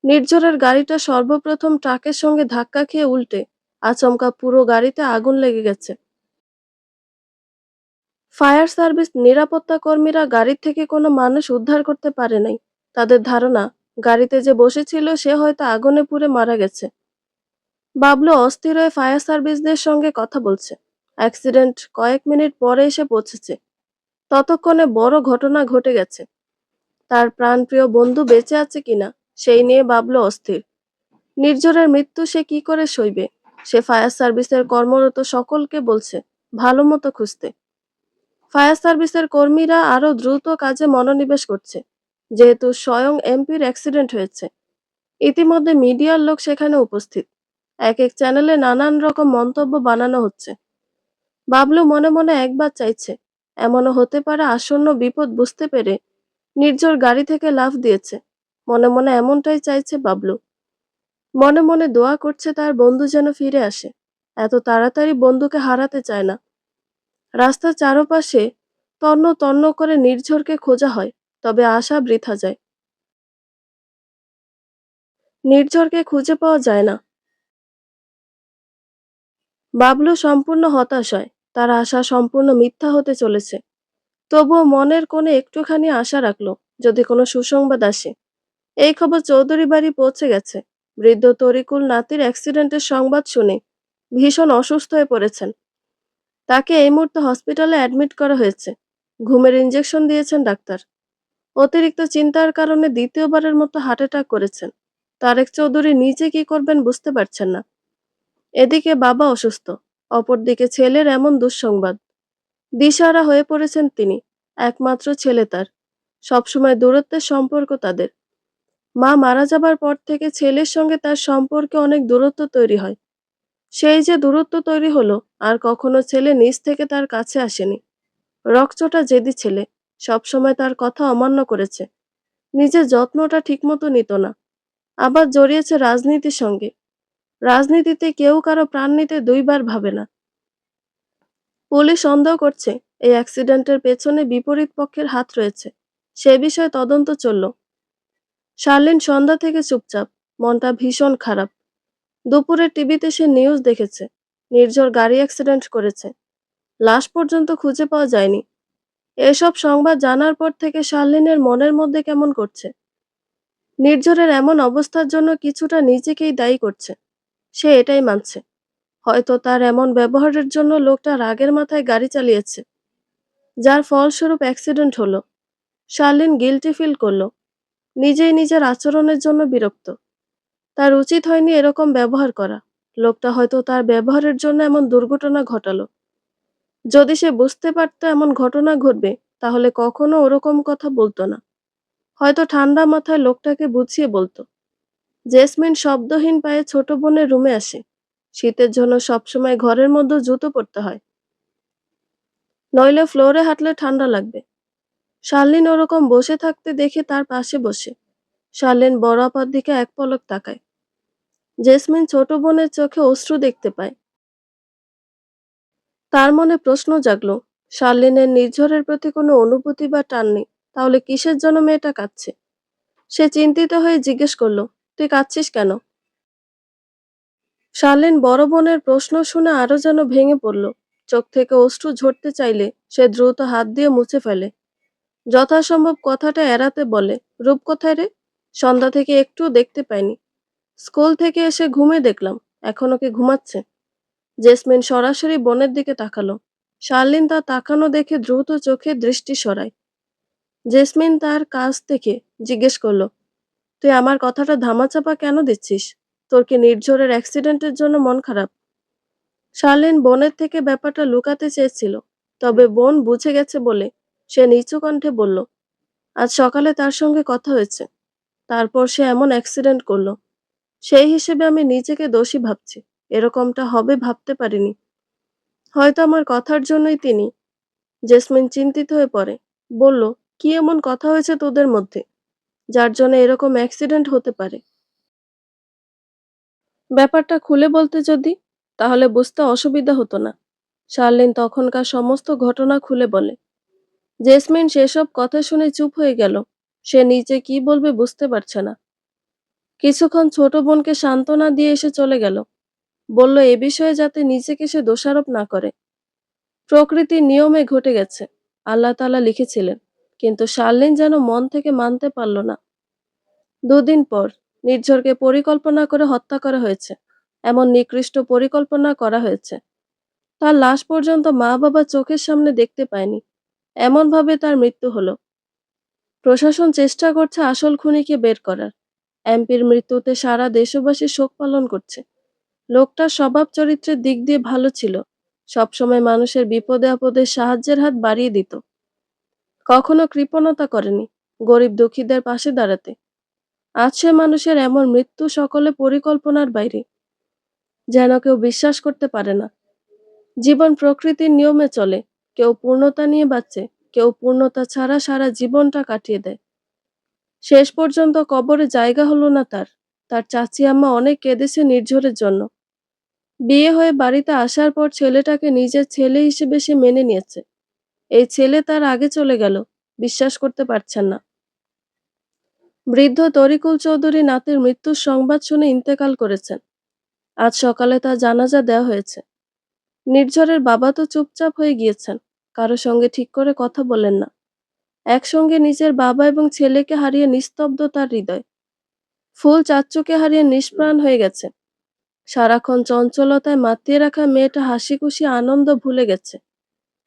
নির্ঝরের গাড়িটা সর্বপ্রথম ট্রাকের সঙ্গে ধাক্কা খেয়ে উল্টে আচমকা পুরো গাড়িতে আগুন লেগে গেছে। ফায়ার সার্ভিস নিরাপত্তা কর্মীরা গাড়ি থেকে কোনো মানুষ উদ্ধার করতে পারে নাই। তাদের ধারণা গাড়িতে যে বসেছিল সে হয়তো আগুনে পুড়ে মারা গেছে। বাবলু অস্থির হয়ে ফায়ার সার্ভিসদের সঙ্গে কথা বলছে। অ্যাক্সিডেন্ট কয়েক মিনিট পরে এসে পৌঁছেছে। ততক্ষণে বড় ঘটনা ঘটে গেছে। তার প্রাণপ্রিয় বন্ধু বেঁচে আছে কিনা সেই নিয়ে বাবলু অস্থির। নির্ঝরের মৃত্যু সে কি করে সইবে। সে ফায়ার সার্ভিসের কর্মরত সকলকে বলছে ভালো মতো খুঁজতে। ফায়ার সার্ভিসের কর্মীরা আরো দ্রুত কাজে মনোনিবেশ করছে, যেহেতু স্বয়ং এমপির অ্যাক্সিডেন্ট হয়েছে। ইতিমধ্যে মিডিয়ার লোক সেখানে উপস্থিত। এক এক চ্যানেলে নানান রকম মন্তব্য বানানো হচ্ছে। বাবলু মনে মনে একবার চাইছে এমনও হতে পারে আসন্ন বিপদ বুঝতে পেরে নির্ঝর গাড়ি থেকে লাফ দিয়েছে। মনে মনে এমনটাই চাইছে বাবলু। মনে মনে দোয়া করছে তার বন্ধু যেন ফিরে আসে। এত তাড়াতাড়ি বন্ধুকে হারাতে চায় না। রাস্তার চারপাশে তন্ন তন্ন করে নির্ঝরকে খোঁজা হয়, তবে আশা বৃথা যায়। নির্ঝরকে খুঁজে পাওয়া যায় না। বাবলু সম্পূর্ণ হতাশ হয়, তার আশা সম্পূর্ণ মিথ্যা হতে চলেছে। তবুও মনের কোণে একটুখানি আশা রাখলো, যদি কোনো সুসংবাদ আসে। এই খবর চৌধুরী বাড়ি পৌঁছে গেছে। বৃদ্ধ তরিকুল নাতির অ্যাক্সিডেন্টের সংবাদ শুনে ভীষণ অসুস্থ হয়ে পড়েছেন। তাকে এই মুহূর্তে হসপিটালে অ্যাডমিট করা হয়েছে। ঘুমের ইঞ্জেকশন দিয়েছেন ডাক্তার। অতিরিক্ত চিন্তার কারণে দ্বিতীয়বারের মতো হার্ট অ্যাটাক করেছেন। তারেক চৌধুরী নিজে কি করবেন বুঝতে পারছেন না। এদিকে বাবা অসুস্থ, অপরদিকে ছেলের এমন দুঃসংবাদ। দিশাহারা হয়ে পড়েছেন তিনি। একমাত্র ছেলে তার, সবসময় দূরত্বের সম্পর্ক তাদের। মা মারা যাবার পর থেকে ছেলের সঙ্গে তার সম্পর্কে অনেক দূরত্ব তৈরি হয়। সেই যে দূরত্ব তৈরি হলো, আর কখনো ছেলে নিজ থেকে তার কাছে আসেনি। রকচটা জেদি ছেলে, সবসময় তার কথা অমান্য করেছে। নিজের যত্নটা ঠিকমতো নিত না। আবার জড়িয়েছে রাজনীতির সঙ্গে। রাজনীতিতে কেউ কারো প্রাণ নিতে দুইবার ভাবে না। পুলিশ সন্দেহ করছে এই অ্যাক্সিডেন্টের পেছনে বিপরীত পক্ষের হাত রয়েছে। সে বিষয়ে তদন্ত চলল। শার্লিন সন্ধ্যা থেকে চুপচাপ, মনটা ভীষণ খারাপ। দুপুরে টিভিতে সে নিউজ দেখেছে নির্ঝর গাড়ি অ্যাক্সিডেন্ট করেছে। লাশ পর্যন্ত খুঁজে পাওয়া যায়নি। এসব সংবাদ জানার পর থেকে শার্লিনের মনের মধ্যে কেমন করছে। নির্ঝরের এমন অবস্থার জন্য কিছুটা নিজেকেই দায়ী করছে। সে এটাই মানছে, হয়তো তার এমন ব্যবহারের জন্য লোকটা রাগের মাথায় গাড়ি চালিয়েছে, যার ফলস্বরূপ অ্যাক্সিডেন্ট হলো। শার্লিন গিল্টি ফিল করলো, নিজেই নিজের আচরণের জন্য বিরক্ত। তার উচিত হয়নি এরকম ব্যবহার করা। লোকটা হয়তো তার ব্যবহারের জন্য এমন দুর্ঘটনা ঘটালো। যদি সে বুঝতে পারতো এমন ঘটনা ঘটবে, তাহলে কখনো ওরকম কথা বলতো না। হয়তো ঠান্ডা মাথায় লোকটাকে বুঝিয়ে বলতো। জেসমিন শব্দহীন পায়ে ছোট বোনের রুমে আসে। শীতের জন্য সবসময় ঘরের মধ্যে জুতো পরতে হয়, নইলে ফ্লোরে হাঁটলে ঠান্ডা লাগবে। শার্লিন ওরকম বসে থাকতে দেখে তার পাশে বসে। শার্লিন বড় আপার দিকে এক পলক তাকায়। জেসমিন ছোট বোনের চোখে অশ্রু দেখতে পায়। তার মনে প্রশ্ন জাগলো, শার্লিনের নির্ঝরের প্রতি কোনো অনুভূতি বা টান নেই, তাহলে কিসের জন্য মেয়েটা কাঁদছে? সে চিন্তিত হয়ে জিজ্ঞেস করলো, তুই কাঁদছিস কেন? শার্লিন বড় বোনের প্রশ্ন শুনে আরো যেন ভেঙে পড়ল। চোখ থেকে অশ্রু ঝরতে চাইলে সে দ্রুত হাত দিয়ে মুছে ফেলে। যথাসম্ভব কথাটা এড়াতে বলে, রূপ কোথায় রে? সন্ধ্যা থেকে একটু দেখতে পাইনি। স্কুল থেকে এসে ঘুমে দেখলাম, এখনো কি ঘুমাচ্ছে? জেসমিন সরাসরি বোনের দিকে তাকালো। শার্লিন তার তাকানো দেখে দ্রুত চোখে দৃষ্টি সরায়। জেসমিন তার কাছ থেকে জিজ্ঞেস করলো, তুই আমার কথাটা ধামাচাপা কেন দিচ্ছিস? তোর কি নির্ঝরের অ্যাক্সিডেন্টের জন্য মন খারাপ? শার্লিন বোনের থেকে ব্যাপারটা লুকাতে চেয়েছিল, তবে বোন বুঝে গেছে বলে সে নিচু কণ্ঠে বলল, আজ সকালে তার সঙ্গে কথা হয়েছে, তারপর সে এমন অ্যাক্সিডেন্ট করলো। সেই হিসেবে আমি নিজেকে দোষী ভাবছি। এরকমটা হবে ভাবতে পারিনি। হয়তো আমার কথার জন্যই তিনি। জেসমিন চিন্তিত হয়ে পড়ে। বলল, কি এমন কথা হয়েছে তোদের মধ্যে যার জন্য এরকম অ্যাক্সিডেন্ট হতে পারে? ব্যাপারটা খুলে বলতে যদি, তাহলে বুঝতে অসুবিধা হতো না। শার্লিন তখনকার সমস্ত ঘটনা খুলে বলে। জেসমিন সেসব কথা শুনে চুপ হয়ে গেল। সে নিজে কি বলবে বুঝতে পারছে না। কিছুক্ষণ ছোট বোনকে সান্ত্বনা দিয়ে এসে চলে গেল। বলল এ বিষয়ে যাতে নিজেকে সে দোষারোপ না করে। প্রকৃতির নিয়মে ঘটে গেছে, আল্লাহ তাআলা লিখেছিলেন। কিন্তু শার্লিন যেন মন থেকে মানতে পারল না। দুদিন পর নির্ঝরকে পরিকল্পনা করে হত্যা করা হয়েছে। এমন নিকৃষ্ট পরিকল্পনা করা হয়েছে, তার লাশ পর্যন্ত মা বাবা চোখের সামনে দেখতে পায়নি। এমন ভাবে তার মৃত্যু হলো। প্রশাসন চেষ্টা করছে আসল খুনিকে বের করার। এমপির মৃত্যুতে সারা দেশবাসী শোক পালন করছে। লোকটার স্বভাব চরিত্রের দিক দিয়ে ভালো ছিল। সবসময় মানুষের বিপদে আপদে সাহায্যের হাত বাড়িয়ে দিত। কখনো কৃপণতা করেনি গরিব দুঃখীদের পাশে দাঁড়াতে। আজ সে মানুষের এমন মৃত্যু সকলে পরিকল্পনার বাইরে, যেন কেউ বিশ্বাস করতে পারে না। জীবন প্রকৃতির নিয়মে চলে। কেউ পূর্ণতা নিয়ে বাঁচে, কেউ পূর্ণতা ছাড়া সারা জীবনটা কাটিয়ে দেয়। শেষ পর্যন্ত কবরে জায়গা হলো না তার। তার চাচি আম্মা অনেক কেঁদেছে নির্ঝরের জন্য। বিয়ে হয়ে বাড়িতে আসার পর ছেলেটাকে নিজের ছেলে হিসেবে সে মেনে নিয়েছে। এই ছেলে তার আগে চলে গেল, বিশ্বাস করতে পারছেন না। বৃদ্ধ তরিকুল চৌধুরী নাতির মৃত্যুর সংবাদ শুনে ইন্তেকাল করেছেন। আজ সকালে তার জানাজা দেওয়া হয়েছে। নির্ঝরের বাবা তো চুপচাপ হয়ে গিয়েছেন, কারো সঙ্গে ঠিক করে কথা বলেন না। একসঙ্গে নিজের বাবা এবং ছেলেকে হারিয়ে নিস্তব্ধ তার হৃদয়। ফুল চাচ্চুকে হারিয়ে নিষ্প্রাণ হয়ে গেছে। সারাক্ষণ চঞ্চলতায় মাতিয়ে রাখা মেয়েটা হাসি খুশি আনন্দ ভুলে গেছে।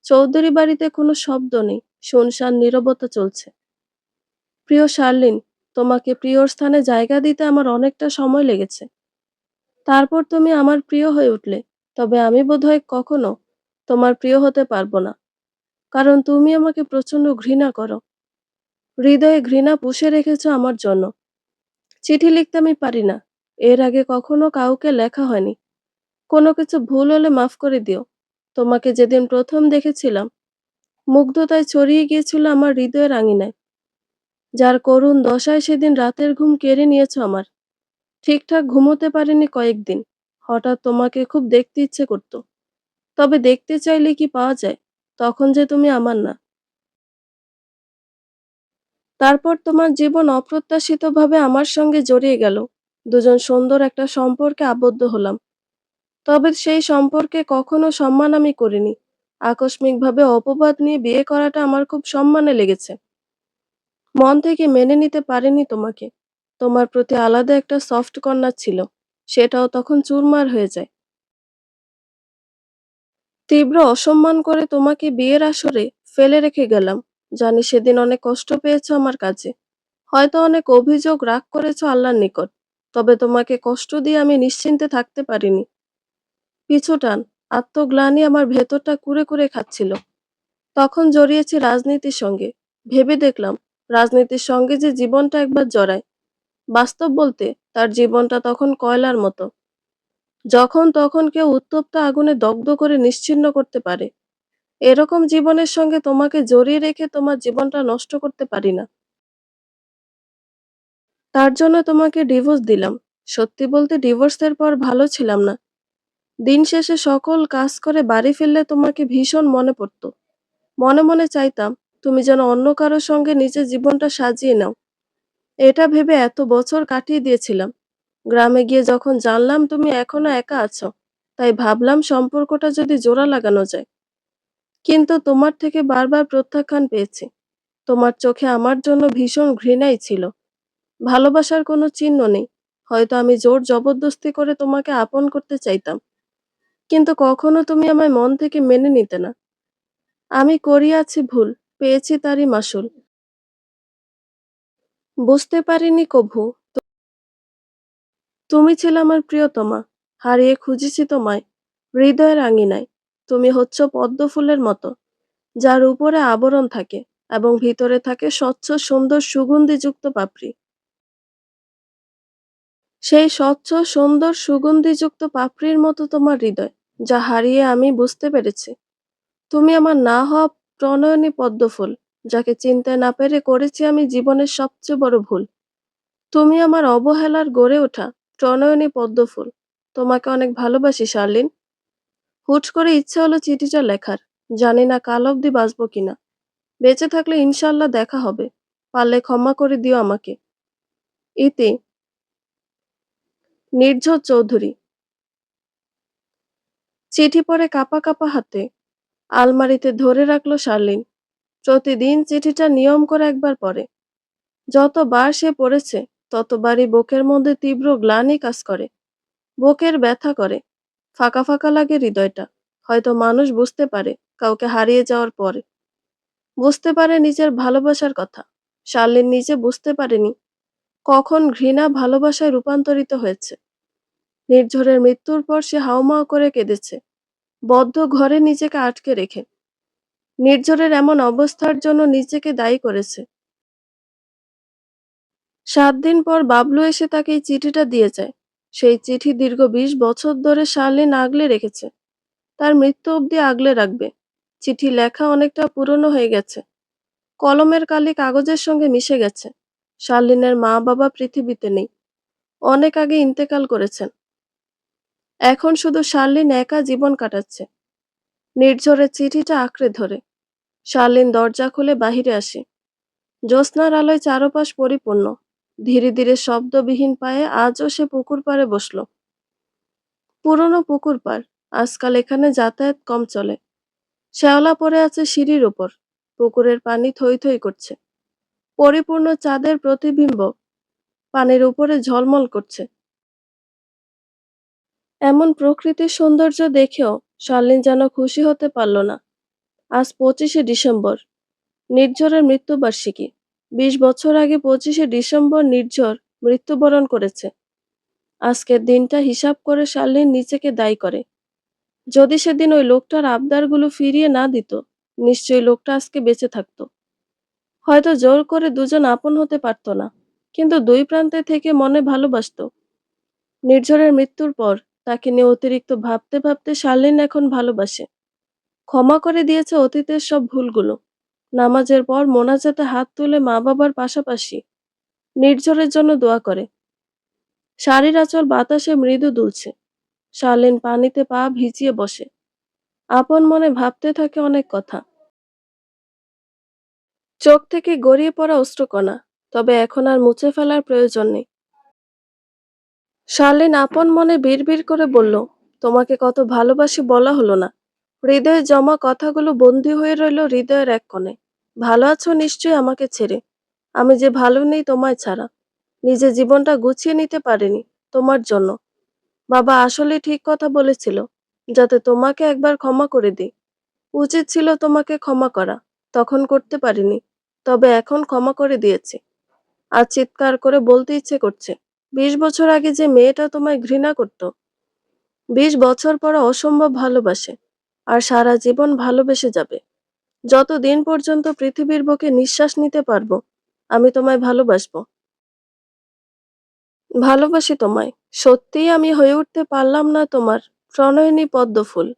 চৌধুরী বাড়িতে কোনো শব্দ নেই, শুনশান নীরবতা চলছে। প্রিয় শার্লিন, তোমাকে প্রিয়র স্থানে জায়গা দিতে আমার অনেকটা সময় লেগেছে। তারপর তুমি আমার প্রিয় হয়ে উঠলে। তবে আমি বোধহয় কখনো তোমার প্রিয় হতে পারবো না, কারণ তুমি আমাকে প্রচন্ড ঘৃণা করো। হৃদয়ে ঘৃণা পুষে রেখেছো আমার জন্য। চিঠি লিখতে আমি পারি না, এর আগে কখনো কাউকে লেখা হয়নি। কোনো কিছু ভুল হলে মাফ করে দিও। তোমাকে যেদিন প্রথম দেখেছিলাম, মুগ্ধতায় ছড়িয়ে গিয়েছিল আমার হৃদয়ের আঙিনায়। যার করুণ দশায় সেদিন রাতের ঘুম কেড়ে নিয়েছো আমার। ঠিকঠাক ঘুমোতে পারিনি কয়েকদিন। হঠাৎ তোমাকে খুব দেখতে ইচ্ছে করতো। তবে দেখতে চাইলে কি পাওয়া যায়? তখন যে তুমি আমার না। তারপর তোমার জীবন অপ্রত্যাশিতভাবে আমার সঙ্গে জড়িয়ে গেল। দুজন সুন্দর একটা সম্পর্কে আবদ্ধ হলাম। তবে সেই সম্পর্কে কখনো সম্মান আমি করিনি। আকস্মিকভাবে অপবাদ নিয়ে বিয়ে করাটা আমার খুব সম্মানে লেগেছে। মন থেকে মেনে নিতে পারিনি তোমাকে। তোমার প্রতি আলাদা একটা সফট কর্নার ছিল, সেটাও তখন চুরমার হয়ে যায়। তীব্র অসম্মান করে তোমাকে বিয়ের আসরে ফেলে রেখে গেলাম। জানি সেদিন অনেক কষ্ট পেয়েছো আমার কাছে। হয়তো অনেক অভিযোগ রাগ করেছো আল্লাহর নিকট। তবে তোমাকে কষ্ট দিয়ে আমি নিশ্চিন্তে থাকতে পারিনি। পিছুটান, আত্মগ্লানি আমার ভেতরটা কুরে কুরে খাচ্ছিল। তখন জড়িয়েছি রাজনীতির সঙ্গে। ভেবে দেখলাম, রাজনীতির সঙ্গে যে জীবনটা একবার জড়ায়, বাস্তব বলতে তার জীবনটা তখন কয়লার মতো। যখন তখন কেউ উত্তপ্ত আগুনে দগ্ধ করে নিশ্চিহ্ন করতে পারে। এরকম জীবনের সঙ্গে তোমাকে জড়িয়ে রেখে তোমার জীবনটা নষ্ট করতে পারি না। তার জন্য তোমাকে ডিভোর্স দিলাম। সত্যি বলতে ডিভোর্সের পর ভালো ছিলাম না। দিন শেষে সকল কাজ করে বাড়ি ফিরলে তোমাকে ভীষণ মনে পড়তো। মনে মনে চাইতাম তুমি যেন অন্য কারোর সঙ্গে নিজের জীবনটা সাজিয়ে নাও। এটা ভেবে এত বছর কাটিয়ে দিয়েছিলাম। গ্রামে গিয়ে যখন জানলাম তুমি এখনো একা আছো, তাই ভাবলাম সম্পর্কটা যদি জোড়া লাগানো যায়। কিন্তু তোমার থেকে বারবার প্রত্যাখ্যান পেয়েছি। তোমার চোখে আমার জন্য ভীষণ ঘৃণাই ছিল। ভালোবাসার কোনো চিহ্ন নেই। হয়তো আমি জোর জবরদস্তি করে তোমাকে আপন করতে চাইতাম, কিন্তু কখনো তুমি আমায় মন থেকে মেনে নিতে না। আমি করিয়াছি ভুল, পেয়েছি তারই মাসুল। বুঝতে পারিনি কভু তুমি ছিলে আমার প্রিয়তমা। হারিয়ে খুঁজেছি তোমায় হৃদয়ের আঙিনায়। তুমি হচ্ছ পদ্ম ফুলের মতো, যার উপরে আবরণ থাকে এবং ভিতরে থাকে স্বচ্ছ সুন্দর সুগন্ধিযুক্ত পাপড়ি। সেই স্বচ্ছ সুন্দর সুগন্ধিযুক্ত পাপড়ির মতো তোমার হৃদয়, যা হারিয়ে আমি বুঝতে পেরেছি তুমি আমার না হওয়া প্রণয়নী পদ্মফুল, যাকে চিনতে না পেরে করেছি আমি জীবনের সবচেয়ে বড় ভুল। তুমি আমার অবহেলার গড়ে ওঠা প্রণয়নী পদ্মফুল। তোমাকে অনেক ভালোবাসি শার্লিন। হুট করে ইচ্ছে হলো চিঠিটা লেখার। জানি না কাল অবধি বাঁচবো কিনা। বেঁচে থাকলে ইনশাল্লাহ দেখা হবে। পারলে ক্ষমা করে দিও আমাকে। ইতি, নির্ঝর চৌধুরী। চিঠি পড়ে কাঁপা কাঁপা হাতে আলমারিতে ধরে রাখলো শার্লিন। প্রতিদিন চিঠিটা নিয়ম করে একবার পড়ে। যতবার সে পড়েছে, ততবারই বুকের মধ্যে তীব্র গ্লানি কাজ করে। বুকের ব্যথা করে। ফাঁকা ফাঁকা লাগে হৃদয়টা। হয়তো মানুষ বুঝতে পারে কাউকে হারিয়ে যাওয়ার পরে। বুঝতে পারে নিজের ভালোবাসার কথা। শার্লিন নিজে বুঝতে পারেনি কখন ঘৃণা ভালোবাসায় রূপান্তরিত হয়েছে। নির্ঝরের মৃত্যুর পর সে হাউমাউ করে কেঁদেছে, বদ্ধ ঘরে নিজেকে আটকে রেখে। নির্ঝরের এমন অবস্থার জন্য নিজেকে দায়ী করেছে। 7 দিন পর বাবলু এসে তাকে এই চিঠিটা দিয়ে যায়। সেই চিঠি দীর্ঘ 20 বছর ধরে শার্লিন আগলে রেখেছে। তার মৃত্যু অবধি আগলে রাখবে। চিঠি লেখা অনেকটা পুরনো হয়ে গেছে। কলমের কালি কাগজের সঙ্গে মিশে গেছে। শার্লিনের মা বাবা পৃথিবীতে নেই। অনেক আগে ইন্তেকাল করেছেন। এখন শুধু শার্লিন একা জীবন কাটাচ্ছে। নির্ঝরের চিঠিটা আঁকড়ে ধরে শার্লিন দরজা খুলে বাহিরে আসে। জ্যোৎস্নার আলোয় চারপাশ পরিপূর্ণ। ধীরে ধীরে শব্দবিহীন পায়ে আজও সে পুকুর পাড়ে বসল। পুরনো পুকুর পাড়। আজকাল এখানে যাতায়াত কম চলে। শ্যাওলা পড়ে আছে সিঁড়ির উপর। পুকুরের পানি থই থই করছে। পরিপূর্ণ চাঁদের প্রতিবিম্ব পানির উপরে ঝলমল করছে। এমন প্রকৃতির সৌন্দর্য দেখেও শার্লিন যেন খুশি হতে পারল না। আজ 25শে ডিসেম্বর, নির্ঝরের মৃত্যুবার্ষিকী। 20 বছর আগে 25শে ডিসেম্বর নির্ঝর মৃত্যুবরণ করেছে। আজকের দিনটা হিসাব করে শার্লিন নিজেকে দায়ী করে। যদি সেদিন ওই লোকটার আবদারগুলো ফিরিয়ে না দিত, নিশ্চয়ই লোকটা আজকে বেঁচে থাকতো। হয়তো জোর করে দুজন আপন হতে পারত না, কিন্তু দুই প্রান্তে থেকে মনে ভালোবাসতো। নির্ঝরের মৃত্যুর পর তাকে নিয়ে অতিরিক্ত ভাবতে ভাবতে শার্লিন এখন ভালোবাসে। ক্ষমা করে দিয়েছে অতীতের সব ভুলগুলো। নামাজের পর মোনাজাতে হাত তুলে মা বাবার পাশাপাশি নির্ঝরের জন্য দোয়া করে। শাড়ির আঁচল বাতাসে মৃদু দুলছে। শার্লিন পানিতে পা ভিজিয়ে বসে। আপন মনে ভাবতে থাকে অনেক কথা। চোখ থেকে গড়িয়ে পড়া অশ্রুকণা, তবে এখন আর মুছে ফেলার প্রয়োজন নেই। শার্লিন আপন মনে বিড়বিড় করে বলল, তোমাকে কত ভালোবাসি বলা হলো না। হৃদয়ে জমা কথাগুলো বন্দী হয়ে রইল হৃদয়ের এক কোণে। ভালো আছো নিশ্চয়ই আমাকে ছেড়ে। আমি যে ভালো নেই তোমায় ছাড়া। নিজের জীবনটা গুছিয়ে নিতে পারিনি তোমার জন্য। বাবা আসলে ঠিক কথা বলেছিল, যাতে তোমাকে একবার ক্ষমা করে দিই। উচিত ছিল তোমাকে ক্ষমা করা, তখন করতে পারিনি। তবে এখন ক্ষমা করে দিয়েছি। আজ চিৎকার করে বলতে ইচ্ছে করছে, 20 বছর আগে যে মেয়েটা তোমায় ঘৃণা করত, 20 বছর পরে অসম্ভব ভালোবাসে আর সারা জীবন ভালোবেসে যাবে। যতদিন পর্যন্ত পৃথিবীর বুকে নিঃশ্বাস নিতে পারবো, আমি তোমায় ভালোবাসবো। ভালোবাসি তোমায়। সত্যিই আমি হয়ে উঠতে পারলাম না তোমার প্রণয়িনী পদ্মফুল।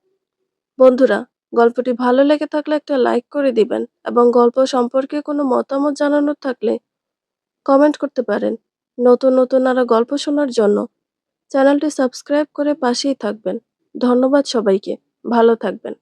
বন্ধুরা, গল্পটি ভালো লেগে থাকলে একটা লাইক করে দিবেন এবং গল্প সম্পর্কে কোনো মতামত জানানোর থাকলে কমেন্ট করতে পারেন। নতুন নতুন আরো গল্প শোনার জন্য চ্যানেলটি সাবস্ক্রাইব করে পাশেই থাকবেন। ধন্যবাদ সবাইকে। ভালো থাকবেন।